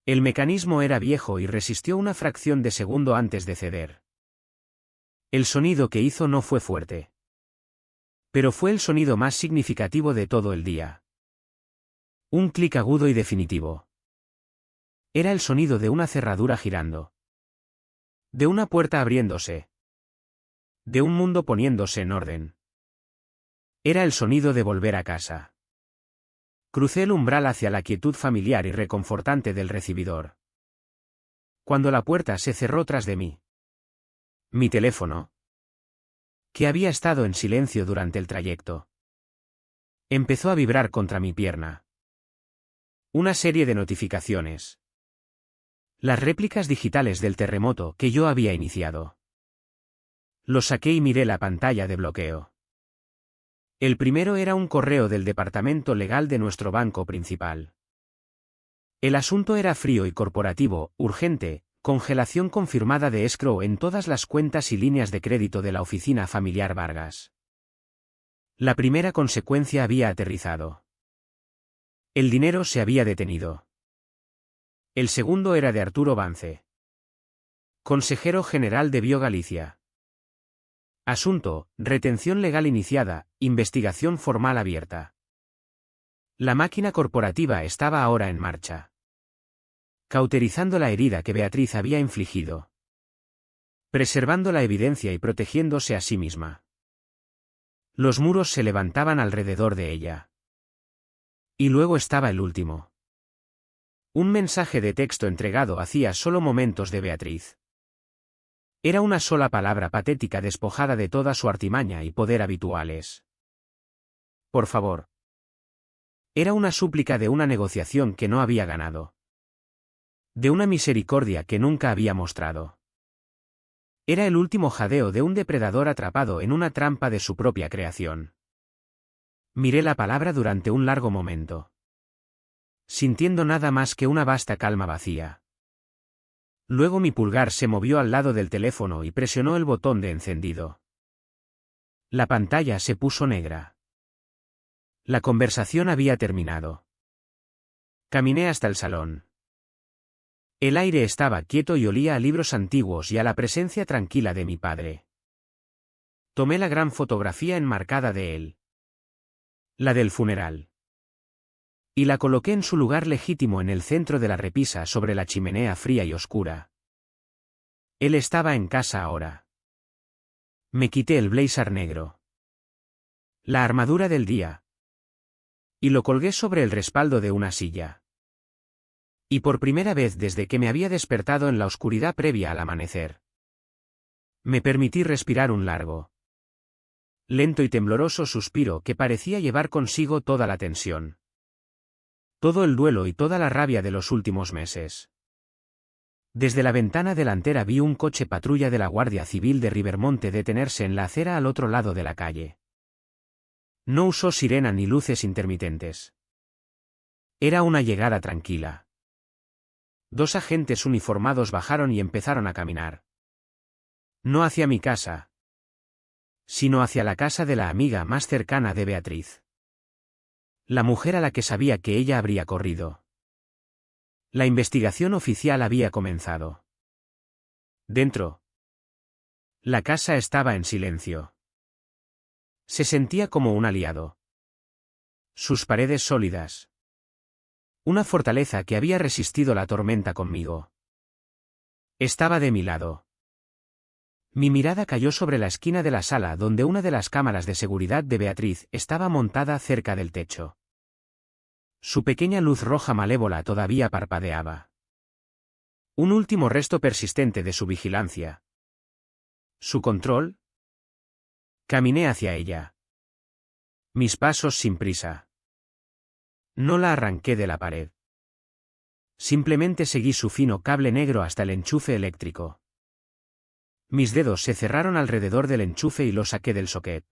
El mecanismo era viejo y resistió una fracción de segundo antes de ceder. El sonido que hizo no fue fuerte. Pero fue el sonido más significativo de todo el día. Un clic agudo y definitivo. Era el sonido de una cerradura girando. De una puerta abriéndose. De un mundo poniéndose en orden. Era el sonido de volver a casa. Crucé el umbral hacia la quietud familiar y reconfortante del recibidor. Cuando la puerta se cerró tras de mí. Mi teléfono, que había estado en silencio durante el trayecto, empezó a vibrar contra mi pierna. Una serie de notificaciones. Las réplicas digitales del terremoto que yo había iniciado. Lo saqué y miré la pantalla de bloqueo. El primero era un correo del departamento legal de nuestro banco principal. El asunto era frío y corporativo, urgente, congelación confirmada de escrow en todas las cuentas y líneas de crédito de la oficina familiar Vargas. La primera consecuencia había aterrizado. El dinero se había detenido. El segundo era de Arturo Vance, consejero general de BioGalicia. Asunto: retención legal iniciada, investigación formal abierta. La máquina corporativa estaba ahora en marcha. Cauterizando la herida que Beatriz había infligido. Preservando la evidencia y protegiéndose a sí misma. Los muros se levantaban alrededor de ella. Y luego estaba el último. Un mensaje de texto entregado hacía solo momentos de Beatriz. Era una sola palabra patética despojada de toda su artimaña y poder habituales. Por favor. Era una súplica de una negociación que no había ganado. De una misericordia que nunca había mostrado. Era el último jadeo de un depredador atrapado en una trampa de su propia creación. Miré la palabra durante un largo momento. Sintiendo nada más que una vasta calma vacía. Luego mi pulgar se movió al lado del teléfono y presionó el botón de encendido. La pantalla se puso negra. La conversación había terminado. Caminé hasta el salón. El aire estaba quieto y olía a libros antiguos y a la presencia tranquila de mi padre. Tomé la gran fotografía enmarcada de él. La del funeral. Y la coloqué en su lugar legítimo en el centro de la repisa sobre la chimenea fría y oscura. Él estaba en casa ahora. Me quité el blazer negro. La armadura del día. Y lo colgué sobre el respaldo de una silla. Y por primera vez desde que me había despertado en la oscuridad previa al amanecer. Me permití respirar un largo, lento y tembloroso suspiro que parecía llevar consigo toda la tensión. Todo el duelo y toda la rabia de los últimos meses. Desde la ventana delantera vi un coche patrulla de la Guardia Civil de Rivermonte detenerse en la acera al otro lado de la calle. No usó sirena ni luces intermitentes. Era una llegada tranquila. 2 agentes uniformados bajaron y empezaron a caminar. No hacia mi casa, sino hacia la casa de la amiga más cercana de Beatriz. La mujer a la que sabía que ella habría corrido. La investigación oficial había comenzado. Dentro. La casa estaba en silencio. Se sentía como un aliado. Sus paredes sólidas. Una fortaleza que había resistido la tormenta conmigo. Estaba de mi lado. Mi mirada cayó sobre la esquina de la sala donde una de las cámaras de seguridad de Beatriz estaba montada cerca del techo. Su pequeña luz roja malévola todavía parpadeaba. Un último resto persistente de su vigilancia. ¿Su control? Caminé hacia ella. Mis pasos sin prisa. No la arranqué de la pared. Simplemente seguí su fino cable negro hasta el enchufe eléctrico. Mis dedos se cerraron alrededor del enchufe y lo saqué del socket.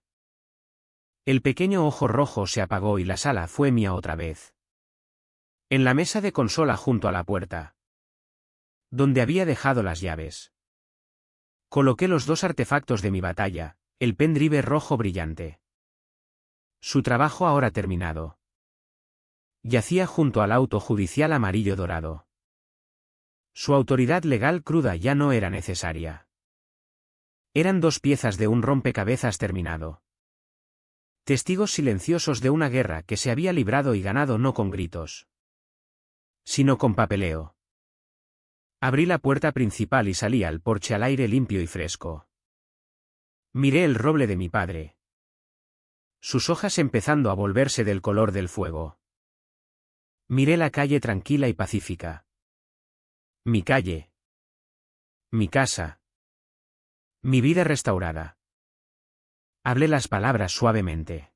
El pequeño ojo rojo se apagó y la sala fue mía otra vez. En la mesa de consola junto a la puerta, donde había dejado las llaves, coloqué los 2 artefactos de mi batalla, el pendrive rojo brillante. Su trabajo ahora terminado. Yacía junto al auto judicial amarillo dorado. Su autoridad legal cruda ya no era necesaria. Eran 2 piezas de un rompecabezas terminado. Testigos silenciosos de una guerra que se había librado y ganado no con gritos, sino con papeleo. Abrí la puerta principal y salí al porche al aire limpio y fresco. Miré el roble de mi padre. Sus hojas empezando a volverse del color del fuego. Miré la calle tranquila y pacífica. Mi calle. Mi casa. Mi vida restaurada. Hablé las palabras suavemente.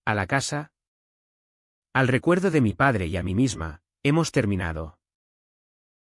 A la casa. Al recuerdo de mi padre y a mí misma, hemos terminado.